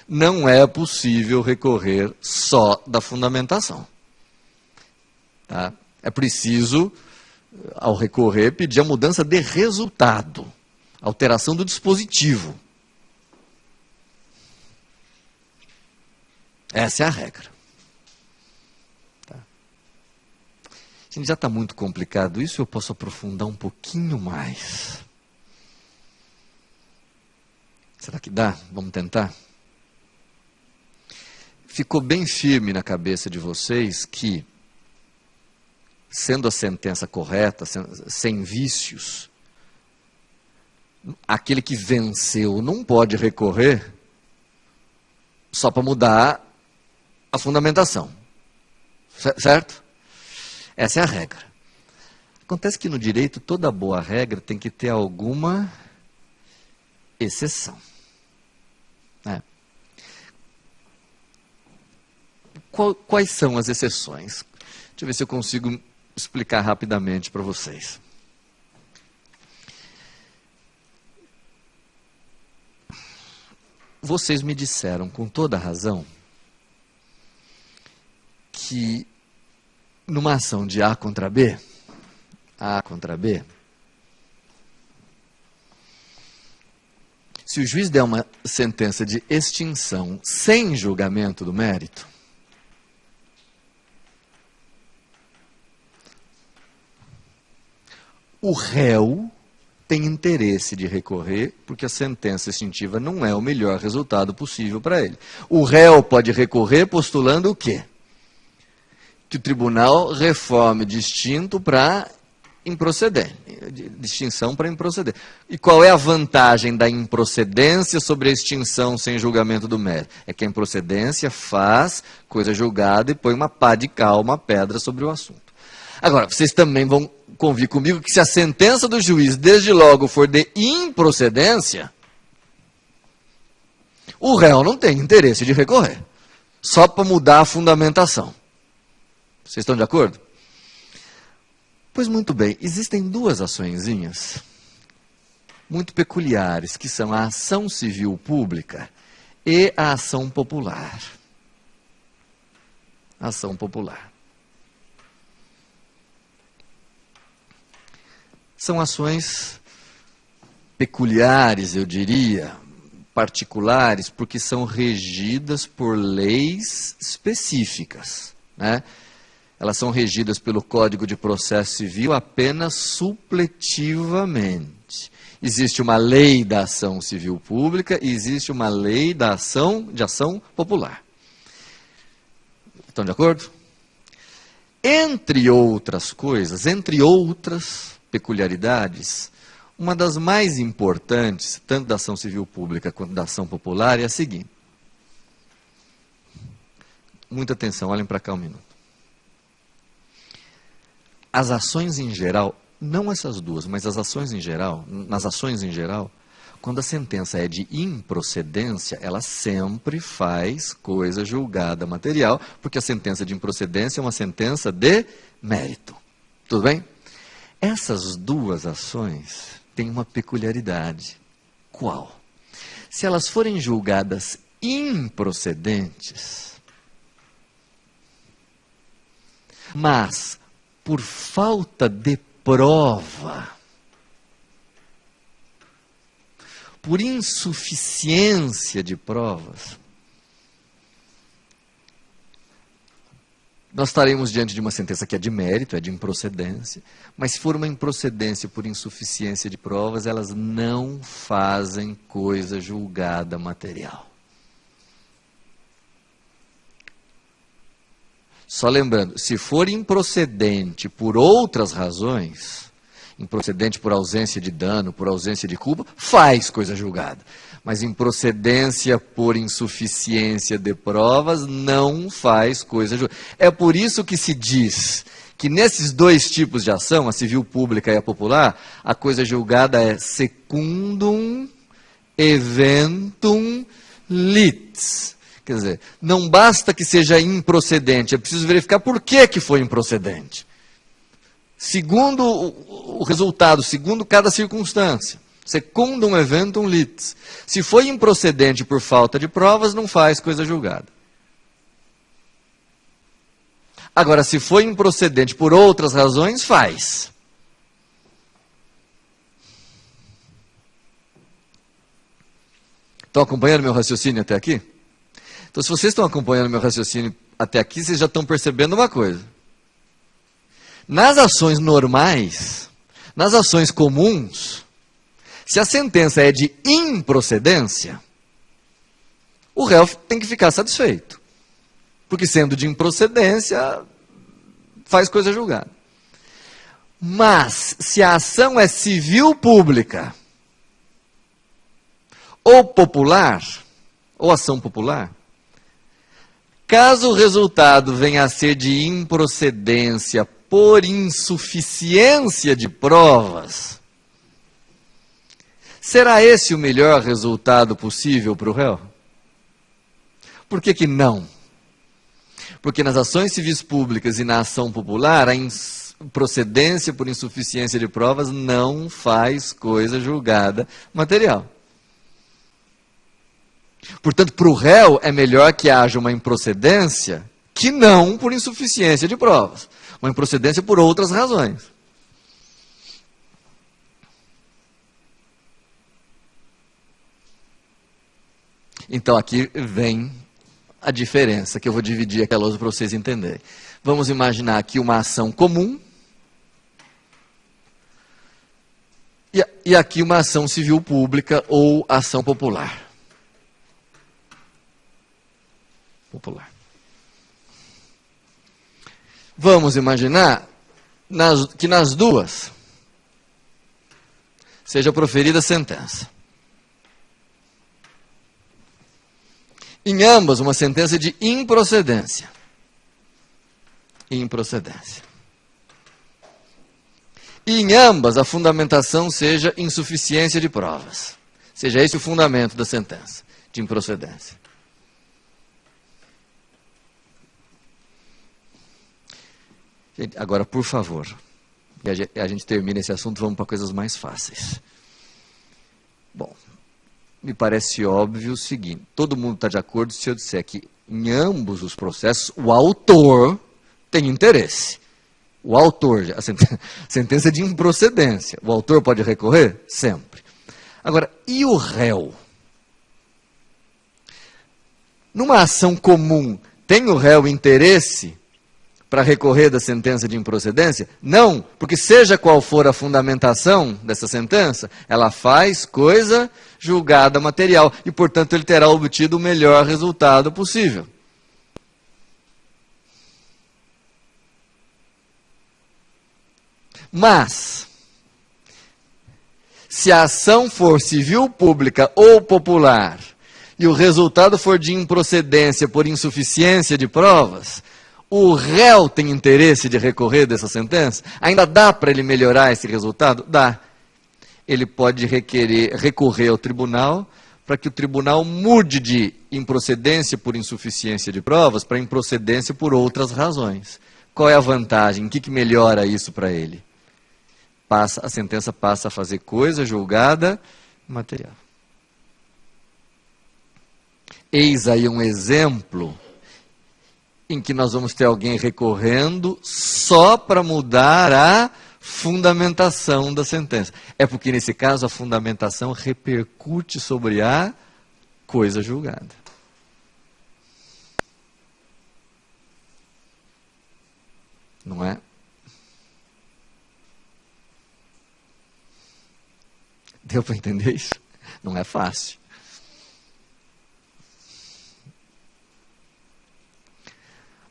não é possível recorrer só da fundamentação. Tá? É preciso, ao recorrer, pedir a mudança de resultado, alteração do dispositivo. Essa é a regra. Gente, já está muito complicado isso, eu posso aprofundar um pouquinho mais. Será que dá? Vamos tentar? Ficou bem firme na cabeça de vocês que, sendo a sentença correta, sem vícios, aquele que venceu não pode recorrer só para mudar a fundamentação. Certo? Essa é a regra. Acontece que no direito toda boa regra tem que ter alguma exceção. Né? Quais são as exceções? Deixa eu ver se eu consigo explicar rapidamente para vocês. Vocês me disseram com toda razão que numa ação de A contra B, se o juiz der uma sentença de extinção sem julgamento do mérito, o réu tem interesse de recorrer, porque a sentença extintiva não é o melhor resultado possível para ele. O réu pode recorrer postulando o quê? Que o tribunal reforme de extinto para improcedente, de extinção para improcedente. E qual é a vantagem da improcedência sobre a extinção sem julgamento do mérito? É que a improcedência faz coisa julgada e põe uma pá de cal, uma pedra sobre o assunto. Agora, vocês também vão convir comigo que se a sentença do juiz, desde logo, for de improcedência, o réu não tem interesse de recorrer, só para mudar a fundamentação. Vocês estão de acordo? Pois muito bem, existem duas açõezinhas muito peculiares, que são a ação civil pública e a ação popular. Ação popular. São ações peculiares, eu diria, particulares, porque são regidas por leis específicas, né? Elas são regidas pelo Código de Processo Civil apenas supletivamente. Existe uma lei da ação civil pública e existe uma lei da ação popular. Estão de acordo? Entre outras coisas, entre outras peculiaridades, uma das mais importantes, tanto da ação civil pública quanto da ação popular, é a seguinte. Muita atenção, olhem para cá um minuto. As ações em geral, não essas duas, mas as ações em geral, nas ações em geral, quando a sentença é de improcedência, ela sempre faz coisa julgada material, porque a sentença de improcedência é uma sentença de mérito. Tudo bem? Essas duas ações têm uma peculiaridade. Qual? Se elas forem julgadas improcedentes, mas por falta de prova, por insuficiência de provas, nós estaremos diante de uma sentença que é de mérito, é de improcedência, mas se for uma improcedência por insuficiência de provas, elas não fazem coisa julgada material. Só lembrando, se for improcedente por outras razões, improcedente por ausência de dano, por ausência de culpa, faz coisa julgada. Mas improcedência por insuficiência de provas não faz coisa julgada. É por isso que se diz que nesses dois tipos de ação, a civil pública e a popular, a coisa julgada é secundum eventum litis. Quer dizer, não basta que seja improcedente, é preciso verificar por que foi improcedente. Segundo o resultado, segundo cada circunstância. Secundum eventum litis. Se foi improcedente por falta de provas, não faz coisa julgada. Agora, se foi improcedente por outras razões, faz. Estão acompanhando meu raciocínio até aqui? Então, se vocês estão acompanhando meu raciocínio até aqui, vocês já estão percebendo uma coisa. Nas ações normais, nas ações comuns, se a sentença é de improcedência, o réu tem que ficar satisfeito. Porque sendo de improcedência, faz coisa julgada. Mas, se a ação é civil pública, ou popular, ou ação popular, caso o resultado venha a ser de improcedência por insuficiência de provas, será esse o melhor resultado possível para o réu? Por que não? Porque nas ações civis públicas e na ação popular, a improcedência por insuficiência de provas não faz coisa julgada material. Portanto, para o réu é melhor que haja uma improcedência que não por insuficiência de provas. Uma improcedência por outras razões. Então aqui vem a diferença, que eu vou dividir aquela outra para vocês entenderem. Vamos imaginar aqui uma ação comum e aqui uma ação civil pública ou ação popular. Vamos imaginar que nas duas seja proferida sentença. Em ambas, uma sentença de improcedência. Improcedência. E em ambas, a fundamentação seja insuficiência de provas. Seja esse o fundamento da sentença de improcedência. Gente, agora, por favor, e a gente termina esse assunto, vamos para coisas mais fáceis. Bom, me parece óbvio o seguinte, todo mundo está de acordo se eu disser que em ambos os processos o autor tem interesse. O autor, a sentença de improcedência, o autor pode recorrer? Sempre. Agora, e o réu? Numa ação comum, tem o réu interesse para recorrer da sentença de improcedência? Não, porque seja qual for a fundamentação dessa sentença, ela faz coisa julgada material e, portanto, ele terá obtido o melhor resultado possível. Mas, se a ação for civil pública ou popular e o resultado for de improcedência por insuficiência de provas, o réu tem interesse de recorrer dessa sentença? Ainda dá para ele melhorar esse resultado? Dá. Ele pode recorrer ao tribunal para que o tribunal mude de improcedência por insuficiência de provas para improcedência por outras razões. Qual é a vantagem? O que melhora isso para ele? A sentença passa a fazer coisa julgada material. Eis aí um exemplo em que nós vamos ter alguém recorrendo só para mudar a fundamentação da sentença. É porque, nesse caso, a fundamentação repercute sobre a coisa julgada. Não é? Deu para entender isso? Não é fácil.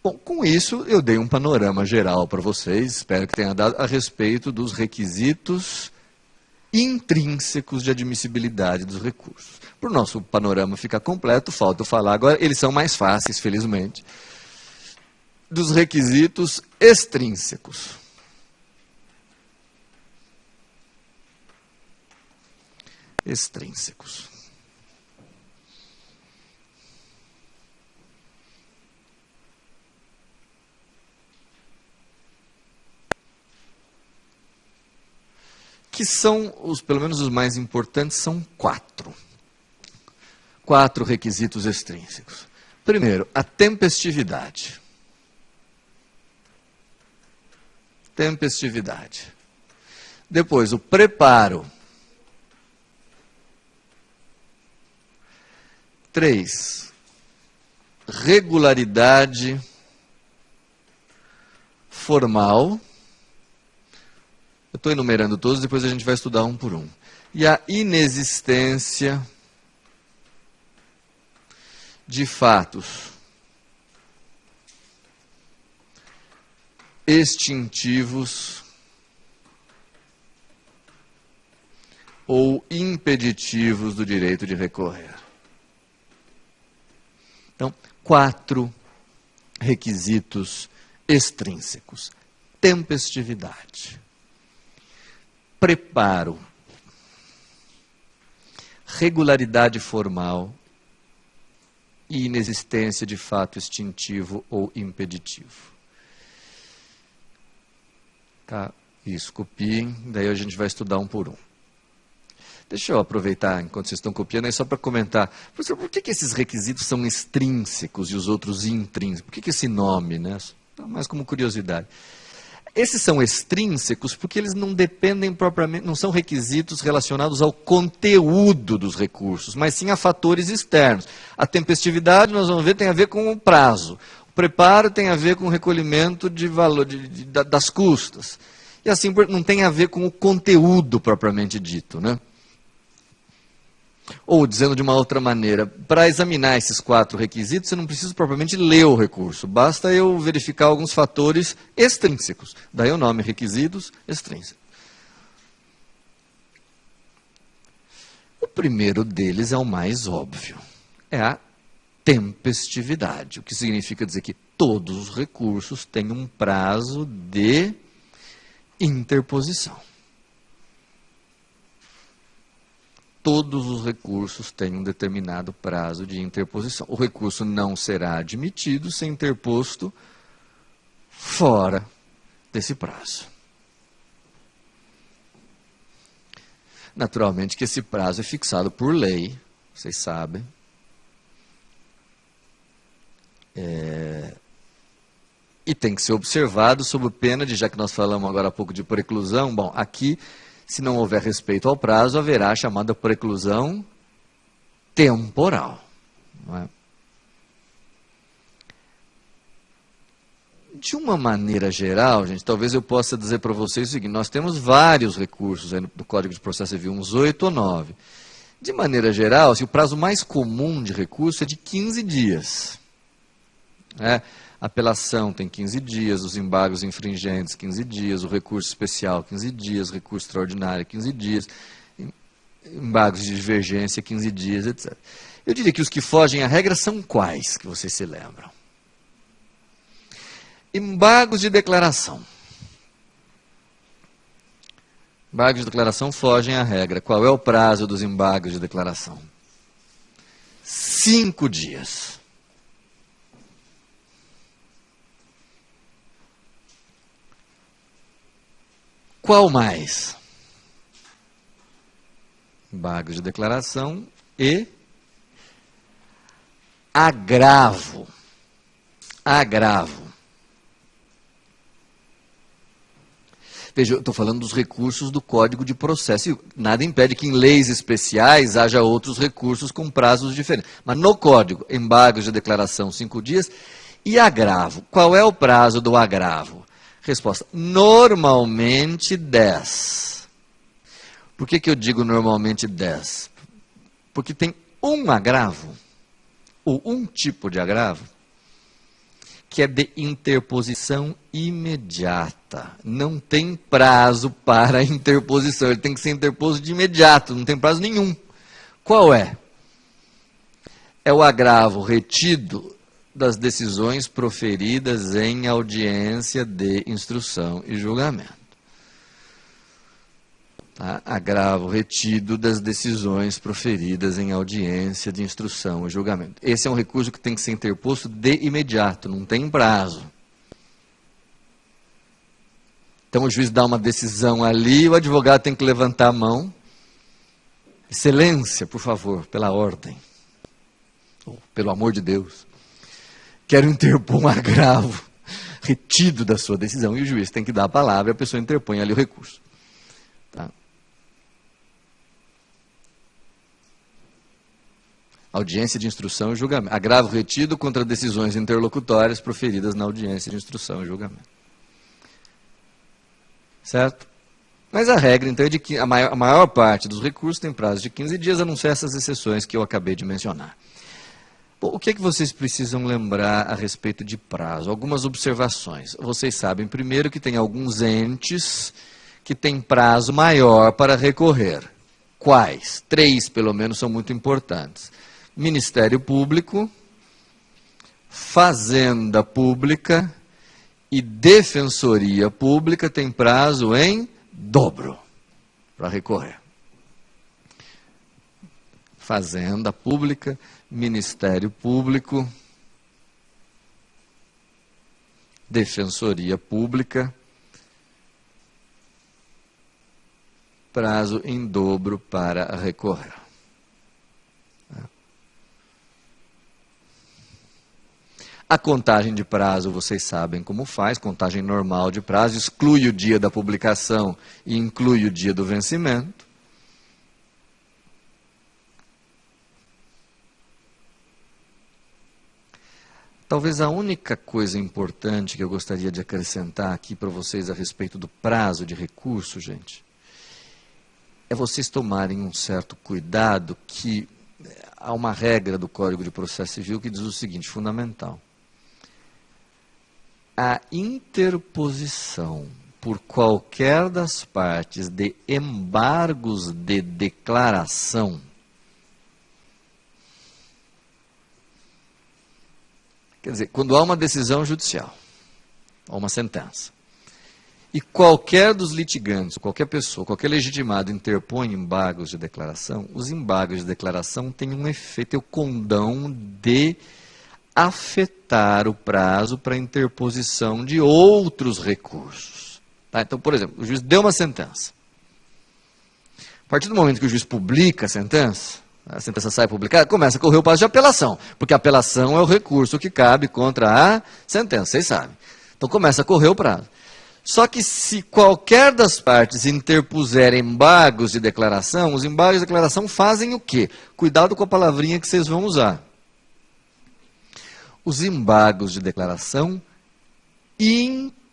Bom, com isso eu dei um panorama geral para vocês, espero que tenha dado, a respeito dos requisitos intrínsecos de admissibilidade dos recursos. Para o nosso panorama ficar completo, falta eu falar agora, eles são mais fáceis, felizmente, dos requisitos extrínsecos. Extrínsecos. Que são, pelo menos os mais importantes, são 4. 4 requisitos extrínsecos. Primeiro, a tempestividade. Tempestividade. Depois, o preparo. 3, regularidade formal. Eu estou enumerando todos, depois a gente vai estudar um por um. E a inexistência de fatos extintivos ou impeditivos do direito de recorrer. Então, 4 requisitos extrínsecos. Tempestividade. Preparo, regularidade formal e inexistência de fato extintivo ou impeditivo. Tá? Isso, copiem, daí a gente vai estudar um por um. Deixa eu aproveitar, enquanto vocês estão copiando, aí só para comentar. Professor, por que esses requisitos são extrínsecos e os outros intrínsecos? Por que esse nome, né? Mais como curiosidade. Esses são extrínsecos porque eles não dependem propriamente, não são requisitos relacionados ao conteúdo dos recursos, mas sim a fatores externos. A tempestividade, nós vamos ver, tem a ver com o prazo. O preparo tem a ver com o recolhimento de valor, das custas. E assim, não tem a ver com o conteúdo propriamente dito, né? Ou, dizendo de uma outra maneira, para examinar esses 4 requisitos, eu não preciso propriamente ler o recurso, basta eu verificar alguns fatores extrínsecos. Daí o nome, requisitos extrínsecos. O primeiro deles é o mais óbvio, é a tempestividade, o que significa dizer que todos os recursos têm um prazo de interposição. Todos os recursos têm um determinado prazo de interposição. O recurso não será admitido sem interposto fora desse prazo. Naturalmente que esse prazo é fixado por lei, vocês sabem. E tem que ser observado sob pena de, já que nós falamos agora há pouco de preclusão, bom, aqui, se não houver respeito ao prazo, haverá a chamada preclusão temporal. Não é? De uma maneira geral, gente, talvez eu possa dizer para vocês o seguinte, nós temos vários recursos aí no Código de Processo Civil, uns 8 ou 9. De maneira geral, o prazo mais comum de recurso é de 15 dias. A apelação tem 15 dias, os embargos infringentes 15 dias, o recurso especial 15 dias, recurso extraordinário 15 dias, embargos de divergência 15 dias, etc. Eu diria que os que fogem à regra são quais, que vocês se lembram? Embargos de declaração. Embargos de declaração fogem à regra. Qual é o prazo dos embargos de declaração? 5 dias. Qual mais? Embargos de declaração e agravo. Agravo. Veja, eu estou falando dos recursos do Código de Processo. E nada impede que em leis especiais haja outros recursos com prazos diferentes. Mas no Código, embargos de declaração 5 dias e agravo. Qual é o prazo do agravo? Resposta, normalmente 10. Por que eu digo normalmente 10? Porque tem um agravo, ou um tipo de agravo, que é de interposição imediata. Não tem prazo para a interposição, ele tem que ser interposto de imediato, não tem prazo nenhum. Qual é? É o agravo retido das decisões proferidas em audiência de instrução e julgamento. Tá? Agravo retido das decisões proferidas em audiência de instrução e julgamento. Esse é um recurso que tem que ser interposto de imediato, não tem prazo. Então o juiz dá uma decisão ali, o advogado tem que levantar a mão. Excelência, por favor, pela ordem. Ou, pelo amor de Deus. Quero interpor um agravo retido da sua decisão. E o juiz tem que dar a palavra e a pessoa interpõe ali o recurso. Tá? Audiência de instrução e julgamento. Agravo retido contra decisões interlocutórias proferidas na audiência de instrução e julgamento. Certo? Mas a regra, então, é de que a maior parte dos recursos tem prazo de 15 dias, a não ser essas exceções que eu acabei de mencionar. Bom, o que é que vocês precisam lembrar a respeito de prazo? Algumas observações. Vocês sabem, primeiro, que tem alguns entes que têm prazo maior para recorrer. Quais? 3, pelo menos, são muito importantes. Ministério Público, Fazenda Pública e Defensoria Pública têm prazo em dobro para recorrer. Fazenda Pública, Ministério Público, Defensoria Pública, prazo em dobro para recorrer. A contagem de prazo, vocês sabem como faz, contagem normal de prazo, exclui o dia da publicação e inclui o dia do vencimento. Talvez a única coisa importante que eu gostaria de acrescentar aqui para vocês a respeito do prazo de recurso, gente, é vocês tomarem um certo cuidado que há uma regra do Código de Processo Civil que diz o seguinte, fundamental. A interposição por qualquer das partes de embargos de declaração, quer dizer, quando há uma decisão judicial, ou uma sentença, e qualquer dos litigantes, qualquer pessoa, qualquer legitimado interpõe embargos de declaração, os embargos de declaração têm um efeito, o condão de afetar o prazo para interposição de outros recursos. Tá? Então, por exemplo, o juiz deu uma sentença. A partir do momento que o juiz publica a sentença sai publicada, começa a correr o prazo de apelação, porque a apelação é o recurso que cabe contra a sentença, vocês sabem. Então começa a correr o prazo. Só que se qualquer das partes interpuser embargos de declaração, os embargos de declaração fazem o quê? Cuidado com a palavrinha que vocês vão usar. Os embargos de declaração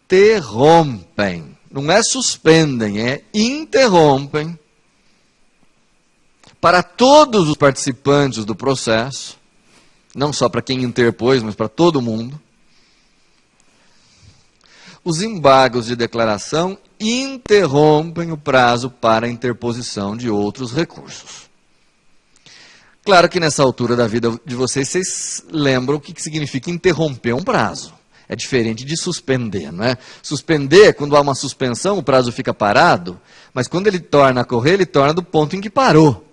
interrompem. Não é suspendem, é interrompem. Para todos os participantes do processo, não só para quem interpôs, mas para todo mundo, os embargos de declaração interrompem o prazo para a interposição de outros recursos. Claro que nessa altura da vida de vocês, vocês lembram o que significa interromper um prazo. É diferente de suspender, não é? Suspender, quando há uma suspensão, o prazo fica parado, mas quando ele torna a correr, ele torna do ponto em que parou.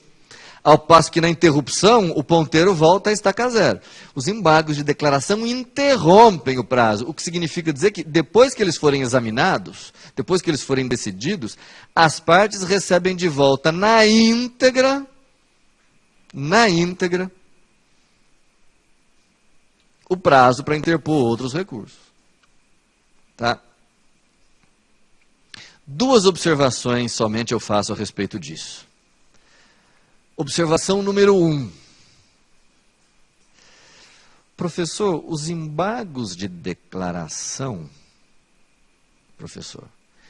Ao passo que na interrupção, o ponteiro volta a estaca zero. Os embargos de declaração interrompem o prazo, o que significa dizer que depois que eles forem examinados, depois que eles forem decididos, as partes recebem de volta na íntegra, o prazo para interpor outros recursos. Tá? 2 observações somente eu faço a respeito disso. Observação número 1. Professor, os embargos de declaração, professor,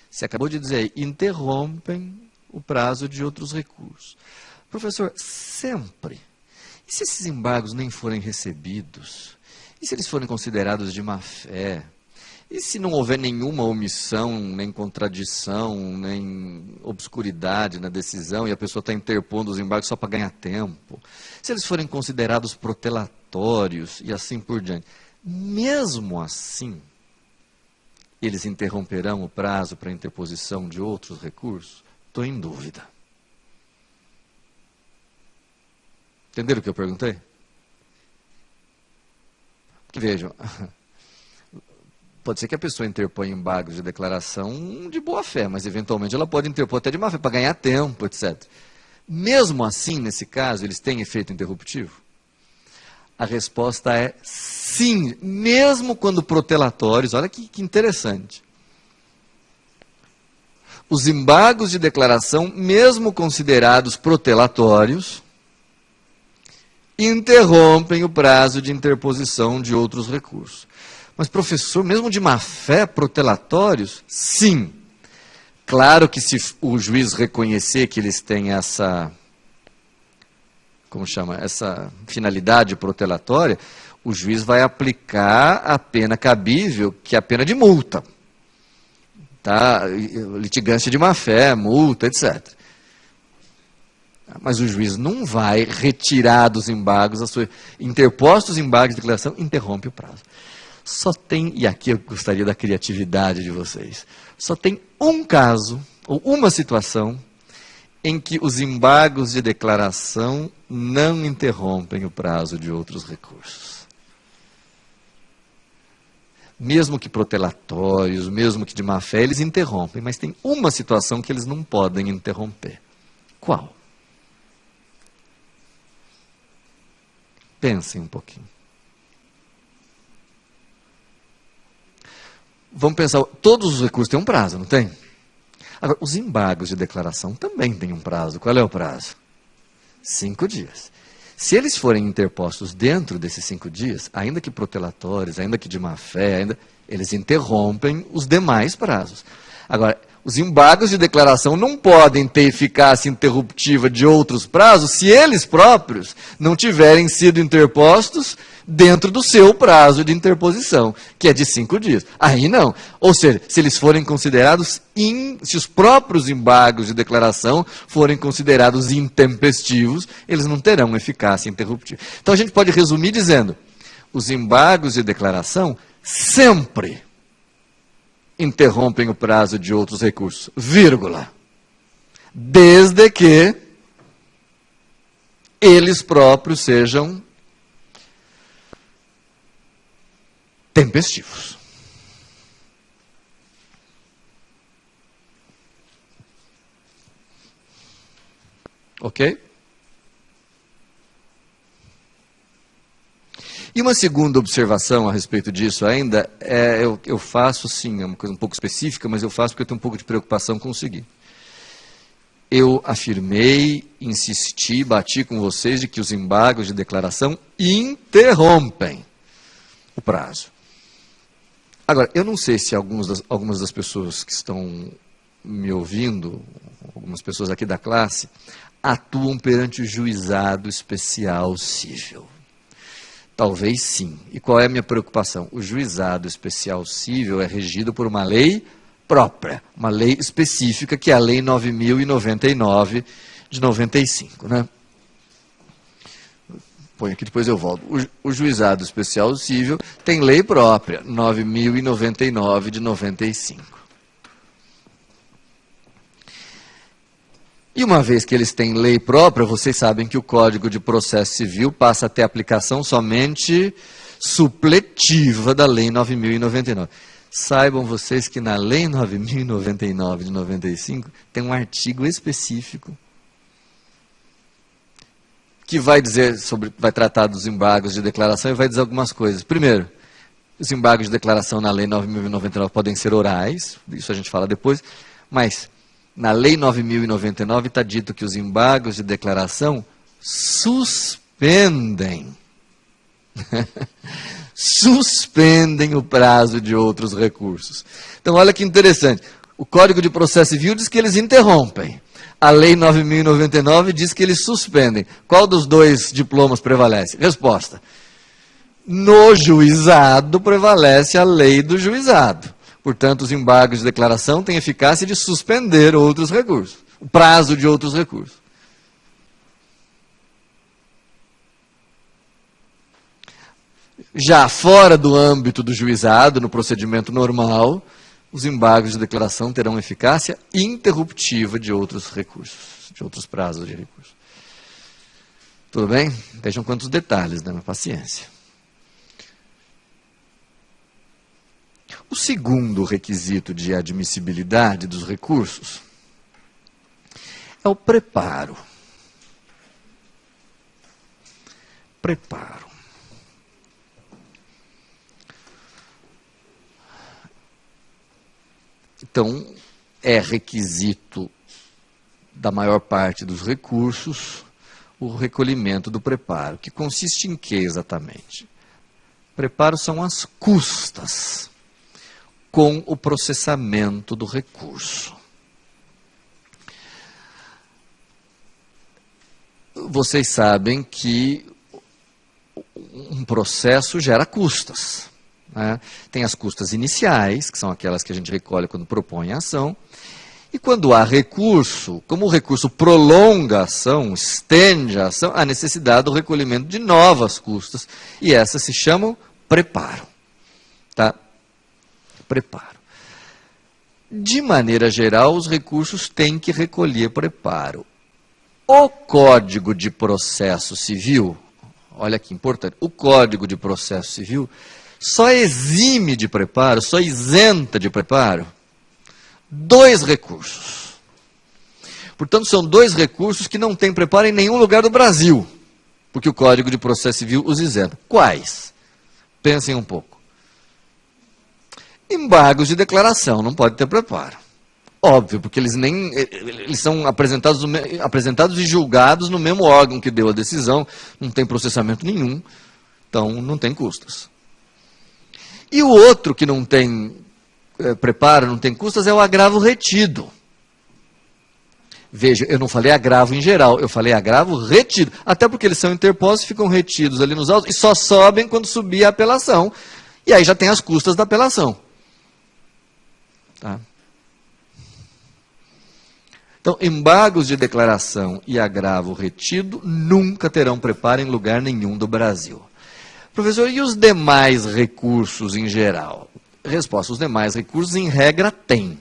você acabou de dizer, interrompem o prazo de outros recursos. Professor, sempre. E se esses embargos nem forem recebidos? E se eles forem considerados de má-fé? E se não houver nenhuma omissão, nem contradição, nem obscuridade na decisão, e a pessoa está interpondo os embargos só para ganhar tempo? Se eles forem considerados protelatórios e assim por diante. Mesmo assim, eles interromperão o prazo para interposição de outros recursos? Estou em dúvida. Entenderam o que eu perguntei? Porque vejam, pode ser que a pessoa interponha embargos de declaração de boa fé, mas eventualmente ela pode interpor até de má fé, para ganhar tempo, etc. Mesmo assim, nesse caso, eles têm efeito interruptivo? A resposta é sim, mesmo quando protelatórios. Olha que interessante. Os embargos de declaração, mesmo considerados protelatórios, interrompem o prazo de interposição de outros recursos. Mas, professor, mesmo de má-fé, protelatórios? Sim. Claro que se o juiz reconhecer que eles têm essa, essa finalidade protelatória, o juiz vai aplicar a pena cabível, que é a pena de multa. Tá? Litigância de má-fé, multa, etc. Mas o juiz não vai retirar dos embargos, interpostos embargos de declaração, interrompe o prazo. Só tem, e aqui eu gostaria da criatividade de vocês, só tem um caso, ou uma situação, em que os embargos de declaração não interrompem o prazo de outros recursos. Mesmo que protelatórios, mesmo que de má fé, eles interrompem, mas tem uma situação que eles não podem interromper. Qual? Pensem um pouquinho. Vamos pensar, todos os recursos têm um prazo, não tem? Agora, os embargos de declaração também têm um prazo. Qual é o prazo? 5 dias. Se eles forem interpostos dentro desses 5 dias, ainda que protelatórios, ainda que de má-fé, eles interrompem os demais prazos. Agora, os embargos de declaração não podem ter eficácia interruptiva de outros prazos se eles próprios não tiverem sido interpostos dentro do seu prazo de interposição, que é de 5 dias. Aí não. Ou seja, se eles forem considerados, se os próprios embargos de declaração forem considerados intempestivos, eles não terão eficácia interruptiva. Então a gente pode resumir dizendo, os embargos de declaração sempre interrompem o prazo de outros recursos, vírgula, desde que eles próprios sejam tempestivos. Ok? E uma segunda observação a respeito disso ainda, eu faço sim, é uma coisa um pouco específica, mas eu faço porque eu tenho um pouco de preocupação com o seguinte. Eu afirmei, insisti, bati com vocês de que os embargos de declaração interrompem o prazo. Agora, eu não sei se algumas das pessoas que estão me ouvindo, algumas pessoas aqui da classe, atuam perante o juizado especial cível. Talvez sim. E qual é a minha preocupação? O juizado especial cível é regido por uma lei própria, uma lei específica, que é a Lei 9.099 de 95, né? Põe aqui, depois eu volto. O juizado especial cível tem lei própria, 9.099 de 95. E uma vez que eles têm lei própria, vocês sabem que o Código de Processo Civil passa a ter aplicação somente supletiva da Lei 9.099. Saibam vocês que na Lei 9.099 de 95 tem um artigo específico que vai dizer vai tratar dos embargos de declaração e vai dizer algumas coisas. Primeiro, os embargos de declaração na Lei 9.099 podem ser orais, isso a gente fala depois, mas na Lei 9.099 está dito que os embargos de declaração suspendem suspendem o prazo de outros recursos. Então, olha que interessante. O Código de Processo Civil diz que eles interrompem. A Lei 9.099 diz que eles suspendem. Qual dos dois diplomas prevalece? Resposta. No juizado prevalece a lei do juizado. Portanto, os embargos de declaração têm eficácia de suspender outros recursos. O prazo de outros recursos. Já fora do âmbito do juizado, no procedimento normal, os embargos de declaração terão eficácia interruptiva de outros recursos, de outros prazos de recurso. Tudo bem? Vejam quantos detalhes, né? Paciência. O segundo requisito de admissibilidade dos recursos é o preparo. Preparo. Então, é requisito da maior parte dos recursos o recolhimento do preparo, que consiste em quê exatamente? Preparo são as custas com o processamento do recurso. Vocês sabem que um processo gera custas. Né? Tem as custas iniciais, que são aquelas que a gente recolhe quando propõe a ação, e quando há recurso, como o recurso prolonga a ação, estende a ação, há necessidade do recolhimento de novas custas, e essas se chamam preparo. Tá? Preparo. De maneira geral, os recursos têm que recolher preparo. O Código de Processo Civil, olha que importante, o Código de Processo Civil só exime de preparo, só isenta de preparo, 2 recursos. Portanto, são 2 recursos que não têm preparo em nenhum lugar do Brasil, porque o Código de Processo Civil os isenta. Quais? Pensem um pouco. Embargos de declaração, não pode ter preparo. Óbvio, porque eles são apresentados e julgados no mesmo órgão que deu a decisão, não tem processamento nenhum, então não tem custas. E o outro que não tem preparo, não tem custas, é o agravo retido. Veja, eu não falei agravo em geral, eu falei agravo retido. Até porque eles são interpostos, ficam retidos ali nos autos e só sobem quando subir a apelação. E aí já tem as custas da apelação. Tá? Então, embargos de declaração e agravo retido nunca terão preparo em lugar nenhum do Brasil. Professor, e os demais recursos em geral? Resposta, os demais recursos em regra têm.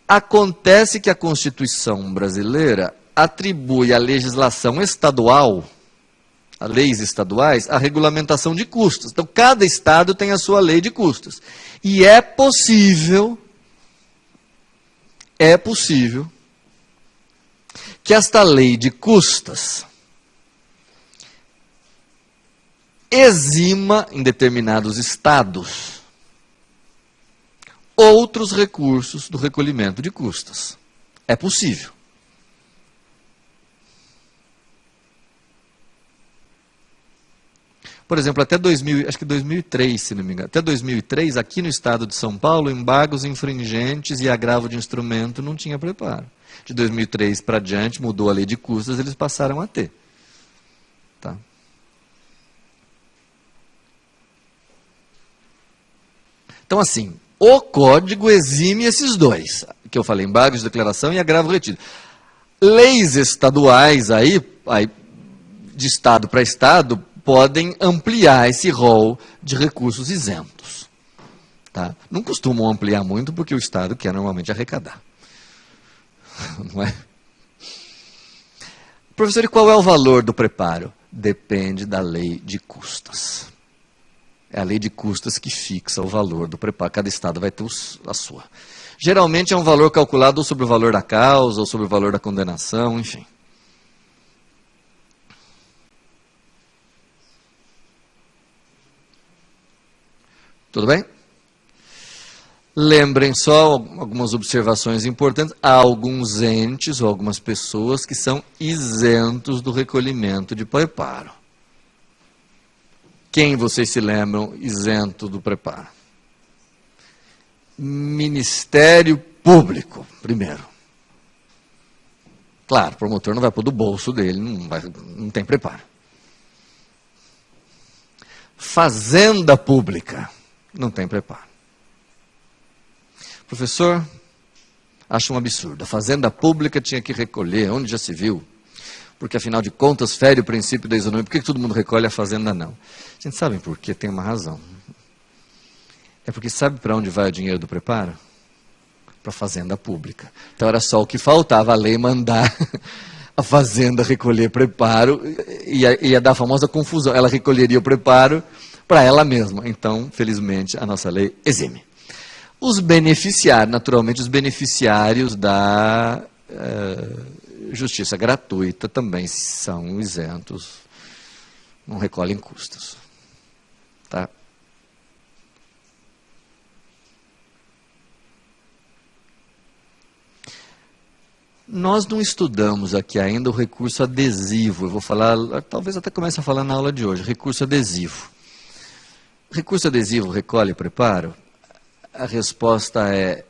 Acontece que a Constituição brasileira atribui à legislação estadual, a leis estaduais, a regulamentação de custas. Então, cada estado tem a sua lei de custas. E é possível que esta lei de custas exima, em determinados estados, outros recursos do recolhimento de custas. É possível. Por exemplo, até 2003, se não me engano, até 2003, aqui no estado de São Paulo, embargos infringentes e agravo de instrumento não tinha preparo. De 2003 para diante, mudou a lei de custas, eles passaram a ter. Tá? Então, assim, o código exime esses 2, que eu falei, embargos de declaração e agravo retido. Leis estaduais aí de estado para estado, podem ampliar esse rol de recursos isentos. Tá? Não costumam ampliar muito, porque o Estado quer normalmente arrecadar. Não é? Professor, e qual é o valor do preparo? Depende da lei de custas. É a lei de custas que fixa o valor do preparo. Cada estado vai ter a sua. Geralmente é um valor calculado ou sobre o valor da causa, ou sobre o valor da condenação, enfim. Tudo bem? Lembrem só algumas observações importantes. Há alguns entes ou algumas pessoas que são isentos do recolhimento de preparo. Quem vocês se lembram isento do preparo? Ministério Público, primeiro. Claro, o promotor não vai pôr do bolso dele, não tem preparo. Fazenda Pública, não tem preparo. Professor, acho um absurdo. A Fazenda Pública tinha que recolher, onde já se viu? Porque, afinal de contas, fere o princípio da isonomia. Por que todo mundo recolhe a Fazenda não? A gente sabe por quê, tem uma razão. É porque sabe para onde vai o dinheiro do preparo? Para a Fazenda Pública. Então era só o que faltava a lei mandar a Fazenda recolher preparo, ia dar a famosa confusão. Ela recolheria o preparo para ela mesma. Então, felizmente, a nossa lei exime. Os beneficiários, naturalmente, os beneficiários da justiça gratuita também são isentos, não recolhem custos. Tá? Nós não estudamos aqui ainda o recurso adesivo. Eu vou falar, talvez até comece a falar na aula de hoje, recurso adesivo. Recurso adesivo recolhe preparo? A resposta é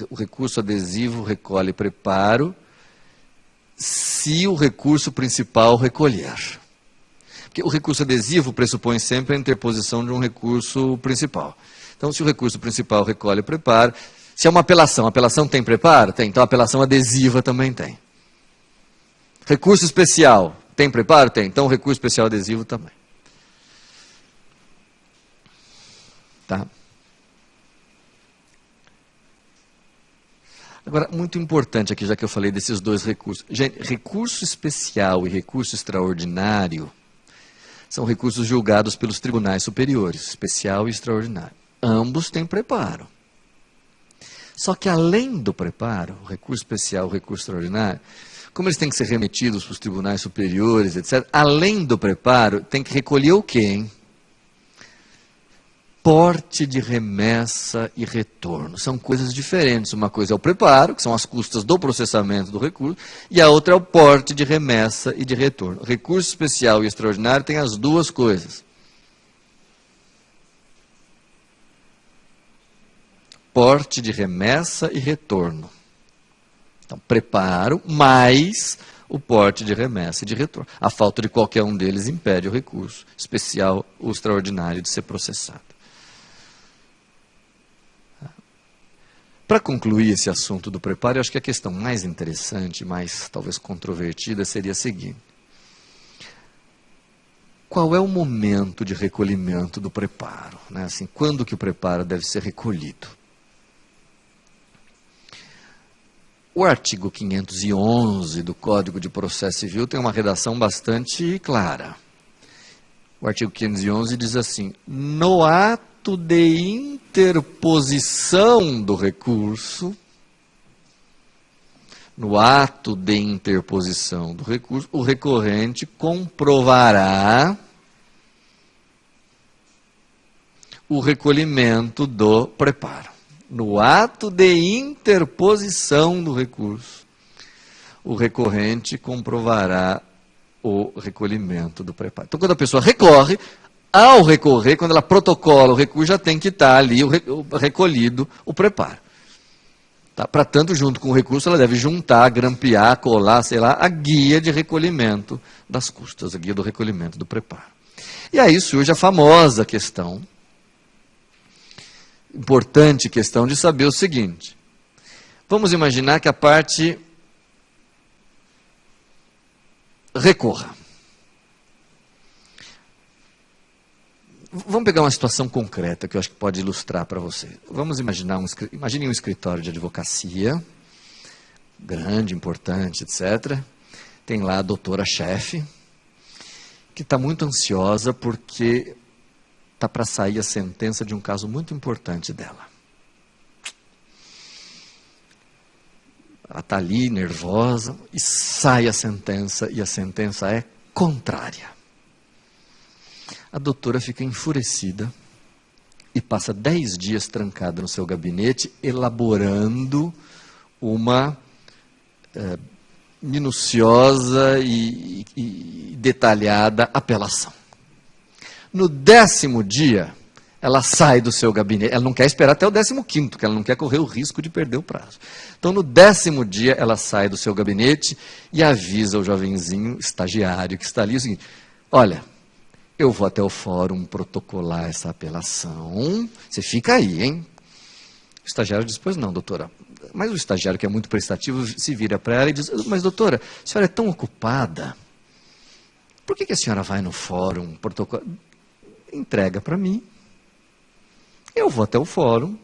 o recurso adesivo recolhe preparo se o recurso principal recolher. Porque o recurso adesivo pressupõe sempre a interposição de um recurso principal. Então, se o recurso principal recolhe preparo, se é uma apelação, a apelação tem preparo? Tem. Então, a apelação adesiva também tem. Recurso especial, tem preparo? Tem. Então, o recurso especial adesivo também. Tá? Agora, muito importante aqui, já que eu falei desses dois recursos. Gente, recurso especial e recurso extraordinário são recursos julgados pelos tribunais superiores, especial e extraordinário. Ambos têm preparo. Só que além do preparo, o recurso especial e o recurso extraordinário, como eles têm que ser remetidos para os tribunais superiores, etc., além do preparo, tem que recolher o quê, hein? Porte de remessa e retorno. São coisas diferentes. Uma coisa é o preparo, que são as custas do processamento do recurso, e a outra é o porte de remessa e de retorno. Recurso especial e extraordinário tem as duas coisas. Porte de remessa e retorno. Então, preparo mais o porte de remessa e de retorno. A falta de qualquer um deles impede o recurso especial ou extraordinário de ser processado. Para concluir esse assunto do preparo, eu acho que a questão mais interessante, mais talvez controvertida, seria a seguinte. Qual é o momento de recolhimento do preparo? Né? Assim, quando que o preparo deve ser recolhido? O artigo 511 do Código de Processo Civil tem uma redação bastante clara. O artigo 511 diz assim: no ato de interposição do recurso, o recorrente comprovará o recolhimento do preparo. No ato de interposição do recurso, o recorrente comprovará o recolhimento do preparo. Então, quando a pessoa recorre, ao recorrer, quando ela protocola o recurso, já tem que estar ali recolhido o preparo. Tá? Para tanto, junto com o recurso, ela deve juntar, grampear, colar, sei lá, a guia de recolhimento das custas, a guia do recolhimento do preparo. E aí surge a famosa questão, importante questão de saber o seguinte. Vamos imaginar que a parte recorra. Vamos pegar uma situação concreta que eu acho que pode ilustrar para você. Vamos imaginar imagine um escritório de advocacia, grande, importante, etc. Tem lá a doutora-chefe, que está muito ansiosa porque está para sair a sentença de um caso muito importante dela. Ela está ali, nervosa, e sai a sentença, e a sentença é contrária. A doutora fica enfurecida e passa 10 dias trancado no seu gabinete, elaborando uma minuciosa e detalhada apelação. No 10º dia, ela sai do seu gabinete. Ela não quer esperar até o 15º, porque ela não quer correr o risco de perder o prazo. Então, no 10º dia, ela sai do seu gabinete e avisa o jovenzinho estagiário que está ali o seguinte: olha, eu vou até o fórum protocolar essa apelação. Você fica aí, hein? O estagiário diz: pois não, doutora. Mas o estagiário, que é muito prestativo, se vira para ela e diz: mas doutora, a senhora é tão ocupada. Por que a senhora vai no fórum protocolar? Entrega para mim. Eu vou até o fórum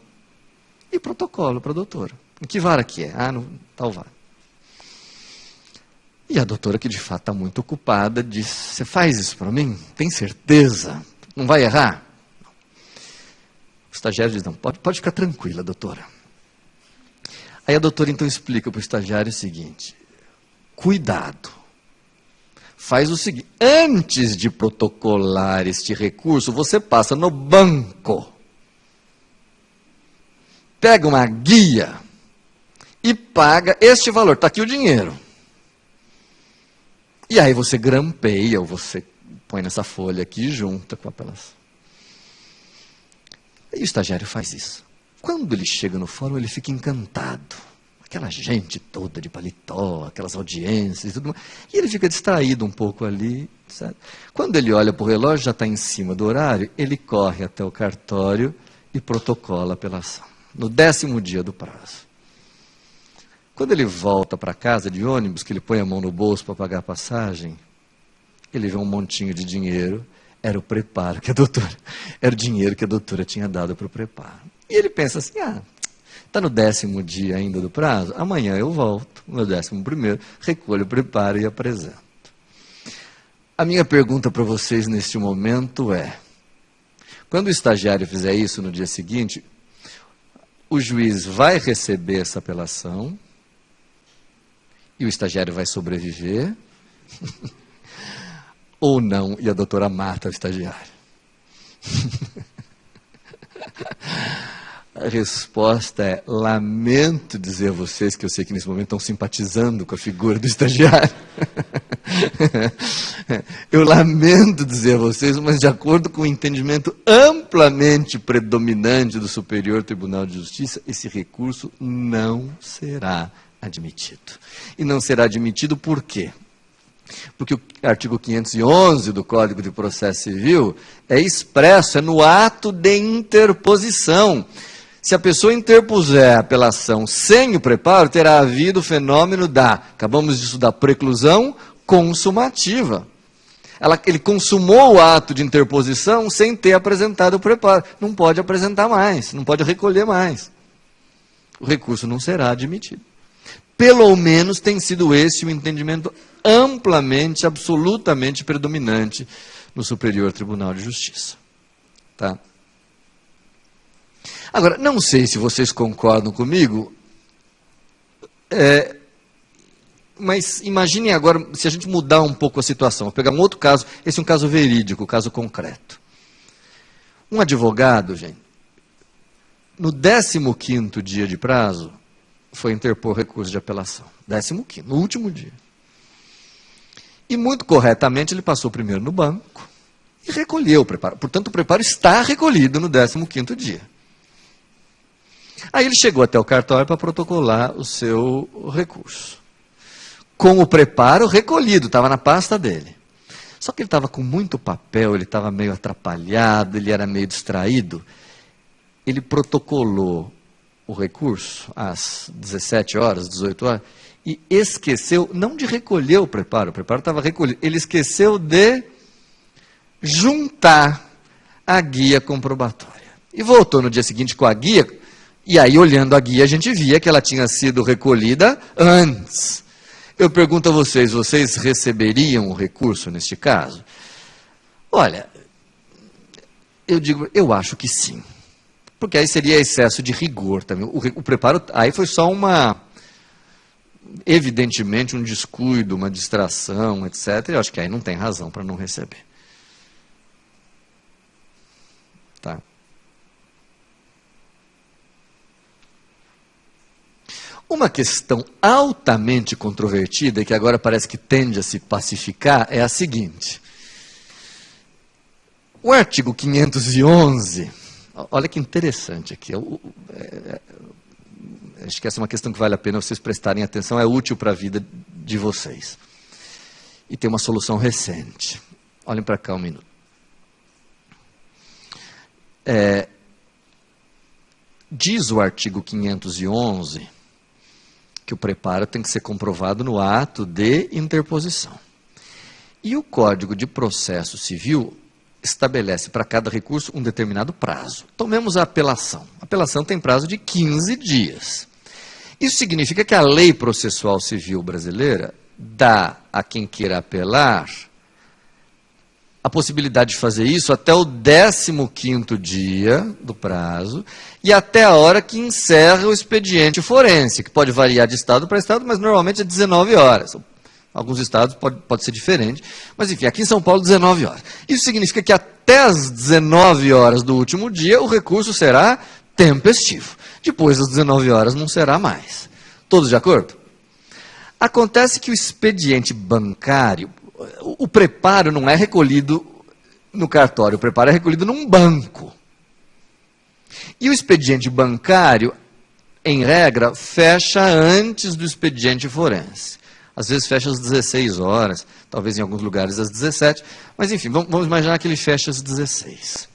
e protocolo para a doutora. Em que vara que é? Ah, no tal vara. E a doutora, que de fato está muito ocupada, diz: você faz isso para mim? Tem certeza? Não vai errar? O estagiário diz: não, pode ficar tranquila, doutora. Aí a doutora então explica para o estagiário o seguinte: cuidado. Faz o seguinte: antes de protocolar este recurso, você passa no banco, pega uma guia e paga este valor. Está aqui o dinheiro. E aí você grampeia, ou você põe nessa folha aqui e junta com a apelação. E o estagiário faz isso. Quando ele chega no fórum, ele fica encantado. Aquela gente toda de paletó, aquelas audiências e tudo mais. E ele fica distraído um pouco ali, sabe? Quando ele olha para o relógio, já está em cima do horário, ele corre até o cartório e protocola a apelação. No 10º dia do prazo. Quando ele volta para casa de ônibus, que ele põe a mão no bolso para pagar a passagem, ele vê um montinho de dinheiro. Era o preparo que a doutora, era o dinheiro que a doutora tinha dado para o preparo. E ele pensa assim: está no 10º dia ainda do prazo, amanhã eu volto, no 11º, recolho o preparo e apresento. A minha pergunta para vocês neste momento é: quando o estagiário fizer isso no dia seguinte, o juiz vai receber essa apelação e o estagiário vai sobreviver? Ou não, e a doutora mata o estagiário? A resposta é: lamento dizer a vocês, que eu sei que nesse momento estão simpatizando com a figura do estagiário. Eu lamento dizer a vocês, mas de acordo com o entendimento amplamente predominante do Superior Tribunal de Justiça, esse recurso não será admitido. E não será admitido por quê? Porque o artigo 511 do Código de Processo Civil é expresso, é no ato de interposição. Se a pessoa interpuser a apelação sem o preparo, terá havido o fenômeno acabamos de estudar, preclusão consumativa. Ele consumou o ato de interposição sem ter apresentado o preparo. Não pode apresentar mais, não pode recolher mais. O recurso não será admitido. Pelo menos tem sido esse o entendimento amplamente, absolutamente predominante no Superior Tribunal de Justiça. Tá? Agora, não sei se vocês concordam comigo, mas imaginem agora, se a gente mudar um pouco a situação, vou pegar um outro caso, esse é um caso verídico, um caso concreto. Um advogado, gente, no 15º dia de prazo, foi interpor recurso de apelação. 15º, no último dia. E muito corretamente ele passou primeiro no banco e recolheu o preparo. Portanto, o preparo está recolhido no 15º dia. Aí ele chegou até o cartório para protocolar o seu recurso. Com o preparo recolhido, estava na pasta dele. Só que ele estava com muito papel, ele estava meio atrapalhado, ele era meio distraído. Ele protocolou o recurso às 17 horas, 18 horas, e esqueceu, não de recolher o preparo estava recolhido, ele esqueceu de juntar a guia comprobatória. E voltou no dia seguinte com a guia, e aí olhando a guia a gente via que ela tinha sido recolhida antes. Eu pergunto a vocês receberiam o recurso neste caso? Olha, eu acho que sim. Porque aí seria excesso de rigor também. O preparo, aí foi só evidentemente, um descuido, uma distração, etc. Eu acho que aí não tem razão para não receber. Tá? Uma questão altamente controvertida, e que agora parece que tende a se pacificar, é a seguinte. O artigo 511, olha que interessante aqui, acho que essa é uma questão que vale a pena vocês prestarem atenção, é útil para a vida de vocês. E tem uma solução recente. Olhem para cá um minuto. Diz o artigo 511 que o preparo tem que ser comprovado no ato de interposição. E o Código de Processo Civil estabelece para cada recurso um determinado prazo. Tomemos a apelação. A apelação tem prazo de 15 dias. Isso significa que a Lei Processual Civil brasileira dá a quem queira apelar a possibilidade de fazer isso até o 15º dia do prazo e até a hora que encerra o expediente forense, que pode variar de estado para estado, mas normalmente é 19 horas. Alguns estados pode ser diferente, mas enfim, aqui em São Paulo, 19 horas. Isso significa que até as 19 horas do último dia, o recurso será tempestivo. Depois das 19 horas não será mais. Todos de acordo? Acontece que o expediente bancário, o preparo não é recolhido no cartório, o preparo é recolhido num banco. E o expediente bancário, em regra, fecha antes do expediente forense. Às vezes fecha às 16 horas, talvez em alguns lugares às 17, mas enfim, vamos imaginar que ele fecha às 16.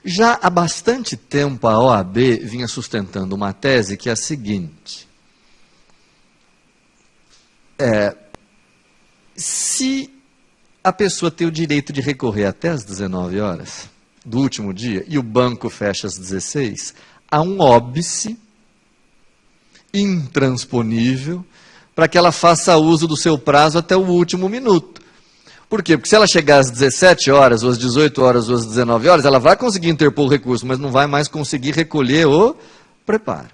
Já há bastante tempo a OAB vinha sustentando uma tese que é a seguinte. Se a pessoa tem o direito de recorrer até às 19 horas do último dia e o banco fecha às 16, há um óbice intransponível para que ela faça uso do seu prazo até o último minuto. Por quê? Porque se ela chegar às 17 horas, ou às 18 horas, ou às 19 horas, ela vai conseguir interpor o recurso, mas não vai mais conseguir recolher o preparo.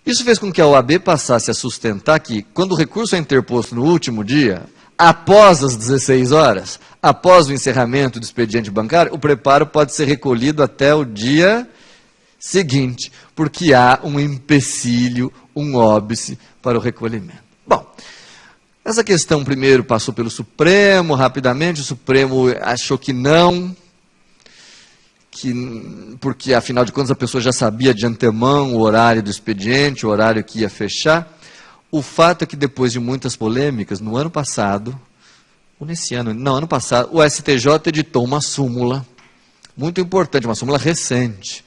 Isso fez com que a OAB passasse a sustentar que, quando o recurso é interposto no último dia, após as 16 horas, após o encerramento do expediente bancário, o preparo pode ser recolhido até o dia seguinte, porque há um empecilho, um óbice para o recolhimento. Bom, essa questão primeiro passou pelo Supremo, rapidamente, o Supremo achou que não, porque afinal de contas a pessoa já sabia de antemão o horário do expediente, o horário que ia fechar. O fato é que depois de muitas polêmicas, no ano passado, ano passado, o STJ editou uma súmula muito importante, uma súmula recente,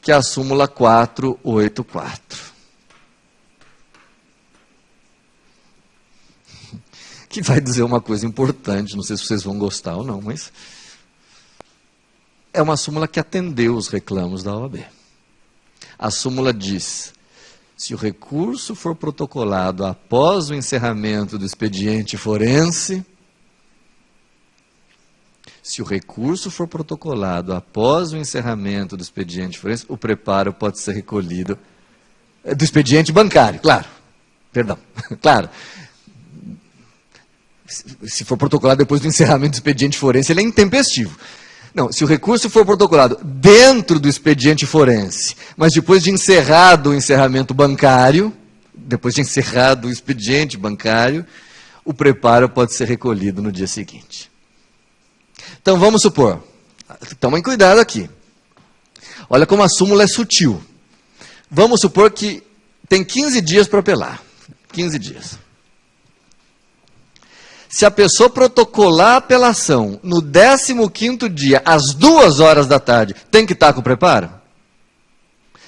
que é a súmula 484. Que vai dizer uma coisa importante, não sei se vocês vão gostar ou não, mas é uma súmula que atendeu os reclamos da OAB. A súmula diz: se o recurso for protocolado após o encerramento do expediente forense, o preparo pode ser recolhido do expediente bancário, claro. Se for protocolado depois do encerramento do expediente forense, ele é intempestivo. Não, se o recurso for protocolado dentro do expediente forense, mas depois de encerrado o encerramento bancário, depois de encerrado o expediente bancário, o preparo pode ser recolhido no dia seguinte. Então vamos supor, tomem cuidado aqui. Olha como a súmula é sutil. Vamos supor que tem 15 dias para apelar. 15 dias. Se a pessoa protocolar a apelação no 15º dia, às 2 horas da tarde, tem que estar com o preparo?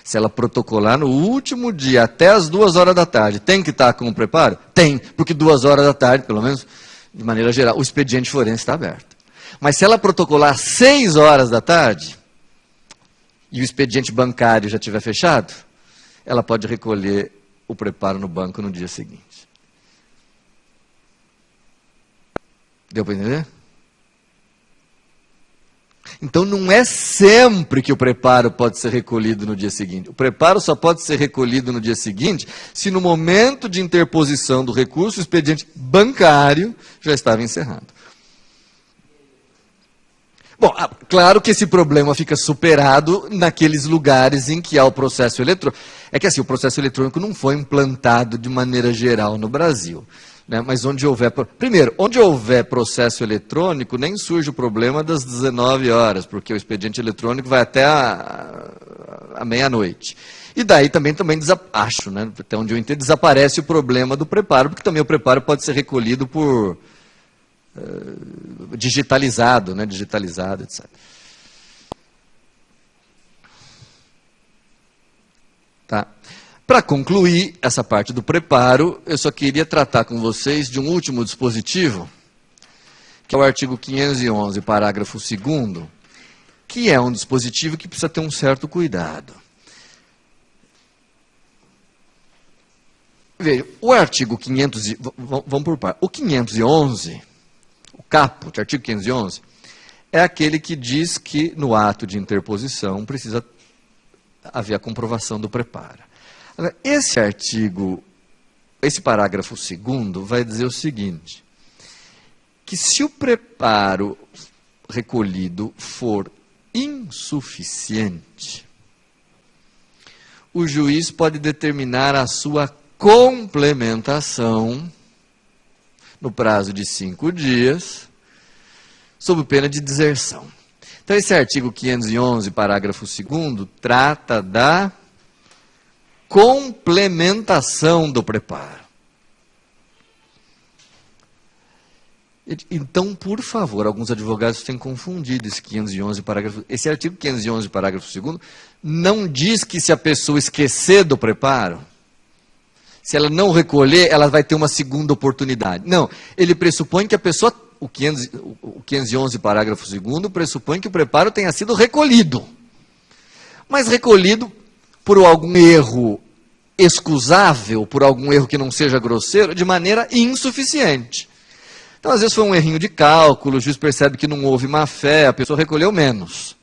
Se ela protocolar no último dia, até às 2 horas da tarde, tem que estar com o preparo? Tem, porque 2 horas da tarde, pelo menos de maneira geral, o expediente forense está aberto. Mas se ela protocolar às 6 horas da tarde, e o expediente bancário já estiver fechado, ela pode recolher o preparo no banco no dia seguinte. Deu para entender? Então não é sempre que o preparo pode ser recolhido no dia seguinte. O preparo só pode ser recolhido no dia seguinte se no momento de interposição do recurso o expediente bancário já estava encerrado. Bom, claro que esse problema fica superado naqueles lugares em que há o processo eletrônico. É que assim, o processo eletrônico não foi implantado de maneira geral no Brasil. Né? Mas onde houver... Primeiro, onde houver processo eletrônico, nem surge o problema das 19 horas, porque o expediente eletrônico vai até a meia-noite. E daí também acho, né? Até onde eu entendo, desaparece o problema do preparo, porque também o preparo pode ser recolhido por... digitalizado, né? Digitalizado, etc. Tá? Para concluir essa parte do preparo, eu só queria tratar com vocês de um último dispositivo, que é o artigo 511, parágrafo 2º, que é um dispositivo que precisa ter um certo cuidado. Veja, o artigo 500, vamos por par, o 511, o caput, artigo 511, é aquele que diz que no ato de interposição precisa haver a comprovação do preparo. Agora, esse artigo, esse parágrafo 2º vai dizer o seguinte, que se o preparo recolhido for insuficiente, o juiz pode determinar a sua complementação no prazo de 5 dias, sob pena de deserção. Então, esse artigo 511, parágrafo 2º, trata da complementação do preparo. Então, por favor, alguns advogados têm confundido esse 511, parágrafo... Esse artigo 511, parágrafo 2º, não diz que se a pessoa esquecer do preparo, se ela não recolher, ela vai ter uma segunda oportunidade. Não, ele pressupõe que a pessoa... O 511, parágrafo 2º, pressupõe que o preparo tenha sido recolhido. Mas recolhido por algum erro excusável, por algum erro que não seja grosseiro, de maneira insuficiente. Então, às vezes foi um errinho de cálculo, o juiz percebe que não houve má fé, a pessoa recolheu menos.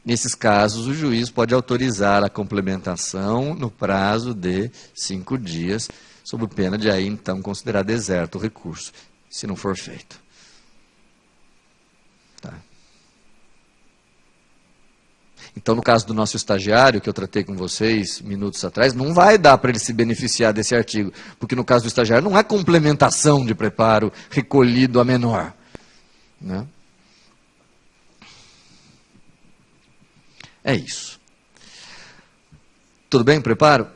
Nesses casos, o juiz pode autorizar a complementação no prazo de 5 dias, sob pena de aí, então, considerar deserto o recurso, se não for feito. Tá. Então, no caso do nosso estagiário, que eu tratei com vocês minutos atrás, não vai dar para ele se beneficiar desse artigo, porque no caso do estagiário não há complementação de preparo recolhido a menor. Né? É isso. Tudo bem, preparo?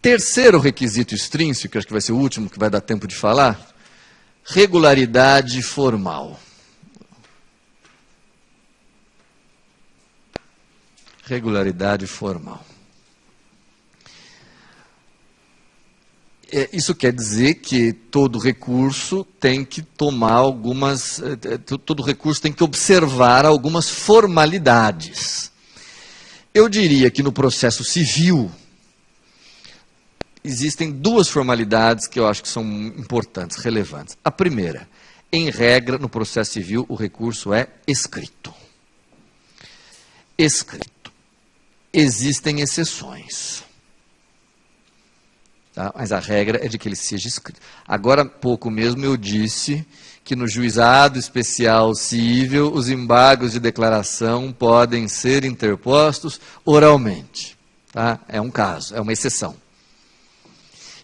Terceiro requisito extrínseco, que acho que vai ser o último que vai dar tempo de falar, regularidade formal. Regularidade formal. Isso quer dizer que todo recurso tem que tomar algumas... Todo recurso tem que observar algumas formalidades. Eu diria que no processo civil existem 2 formalidades que eu acho que são importantes, relevantes. A primeira, em regra, no processo civil, o recurso é escrito. Escrito. Existem exceções. Tá? Mas a regra é de que ele seja escrito. Agora, há pouco mesmo, eu disse que no juizado especial cível, os embargos de declaração podem ser interpostos oralmente. Tá? É um caso, é uma exceção.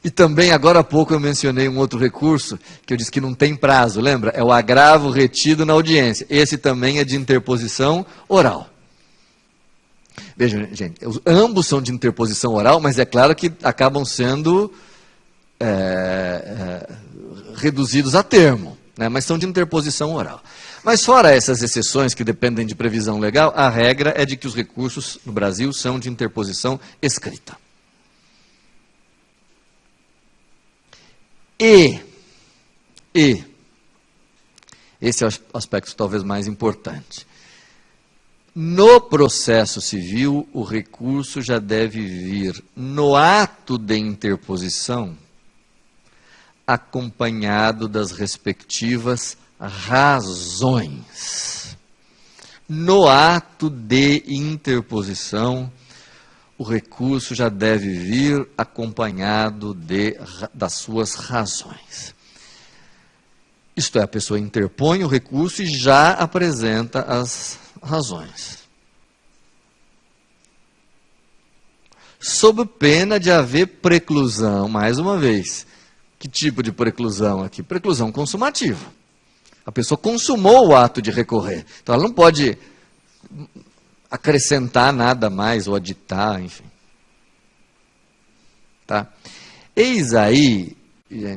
E também, agora há pouco, eu mencionei um outro recurso, que eu disse que não tem prazo, lembra? É o agravo retido na audiência. Esse também é de interposição oral. Vejam, gente, ambos são de interposição oral, mas é claro que acabam sendo reduzidos a termo, né? Mas são de interposição oral. Mas fora essas exceções que dependem de previsão legal, a regra é de que os recursos no Brasil são de interposição escrita. E esse é o aspecto talvez mais importante. No processo civil, o recurso já deve vir no ato de interposição, acompanhado das respectivas razões. No ato de interposição, o recurso já deve vir acompanhado das suas razões. Isto é, a pessoa interpõe o recurso e já apresenta as razões. Sob pena de haver preclusão, mais uma vez. Que tipo de preclusão aqui? Preclusão consumativa. A pessoa consumou o ato de recorrer. Então ela não pode acrescentar nada mais ou aditar, enfim. Tá? Eis aí,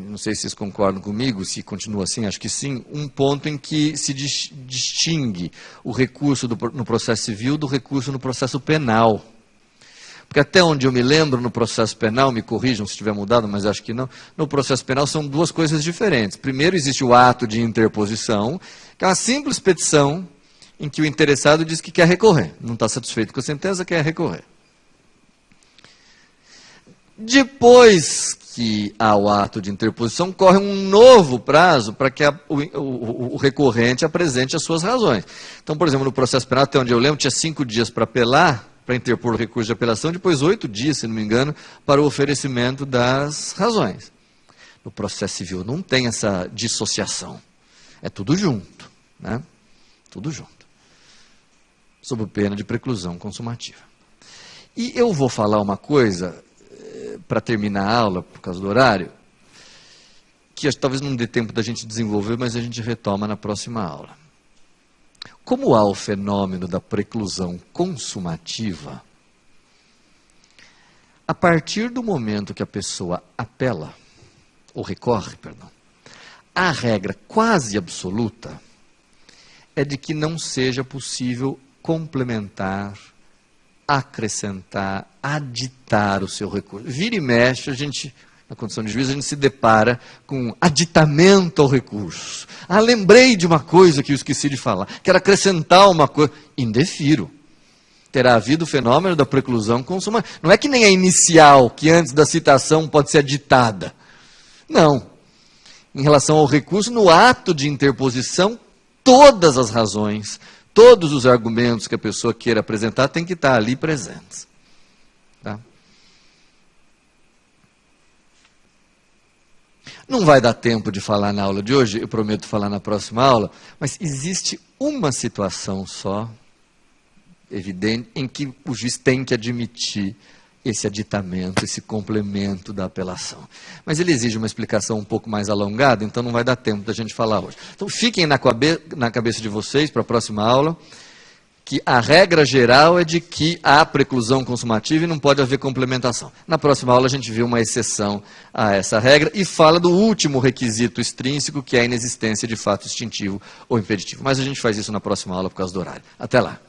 não sei se vocês concordam comigo, se continua assim, acho que sim, um ponto em que se distingue o recurso no processo civil do recurso no processo penal. Porque até onde eu me lembro, no processo penal, me corrijam se estiver mudado, mas acho que não, no processo penal são duas coisas diferentes. Primeiro, existe o ato de interposição, que é uma simples petição em que o interessado diz que quer recorrer. Não está satisfeito com a sentença, quer recorrer. Depois que há o ato de interposição, corre um novo prazo para que o recorrente apresente as suas razões. Então, por exemplo, no processo penal, até onde eu lembro, tinha 5 dias para apelar, para interpor o recurso de apelação, depois 8 dias, se não me engano, para o oferecimento das razões. No processo civil não tem essa dissociação. É tudo junto, né? Tudo junto. Sob pena de preclusão consumativa. E eu vou falar uma coisa, para terminar a aula, por causa do horário, que talvez não dê tempo da gente desenvolver, mas a gente retoma na próxima aula. Como há o fenômeno da preclusão consumativa, a partir do momento que a pessoa apela, ou recorre, perdão, a regra quase absoluta é de que não seja possível complementar, acrescentar, aditar o seu recurso. Vira e mexe, a gente, na condição de juiz, a gente se depara com aditamento ao recurso. Ah, lembrei de uma coisa que eu esqueci de falar. Quero acrescentar uma coisa. Indefiro. Terá havido o fenômeno da preclusão consumativa. Não é que nem a inicial, que antes da citação pode ser aditada. Não. Em relação ao recurso, no ato de interposição, todas as razões, todos os argumentos que a pessoa queira apresentar têm que estar ali presentes. Tá? Não vai dar tempo de falar na aula de hoje, eu prometo falar na próxima aula, mas existe uma situação só, evidente, em que o juiz tem que admitir esse aditamento, esse complemento da apelação. Mas ele exige uma explicação um pouco mais alongada, então não vai dar tempo da gente falar hoje. Então fiquem na cabeça de vocês, para a próxima aula, que a regra geral é de que há preclusão consumativa e não pode haver complementação. Na próxima aula a gente vê uma exceção a essa regra e fala do último requisito extrínseco, que é a inexistência de fato extintivo ou impeditivo. Mas a gente faz isso na próxima aula por causa do horário. Até lá.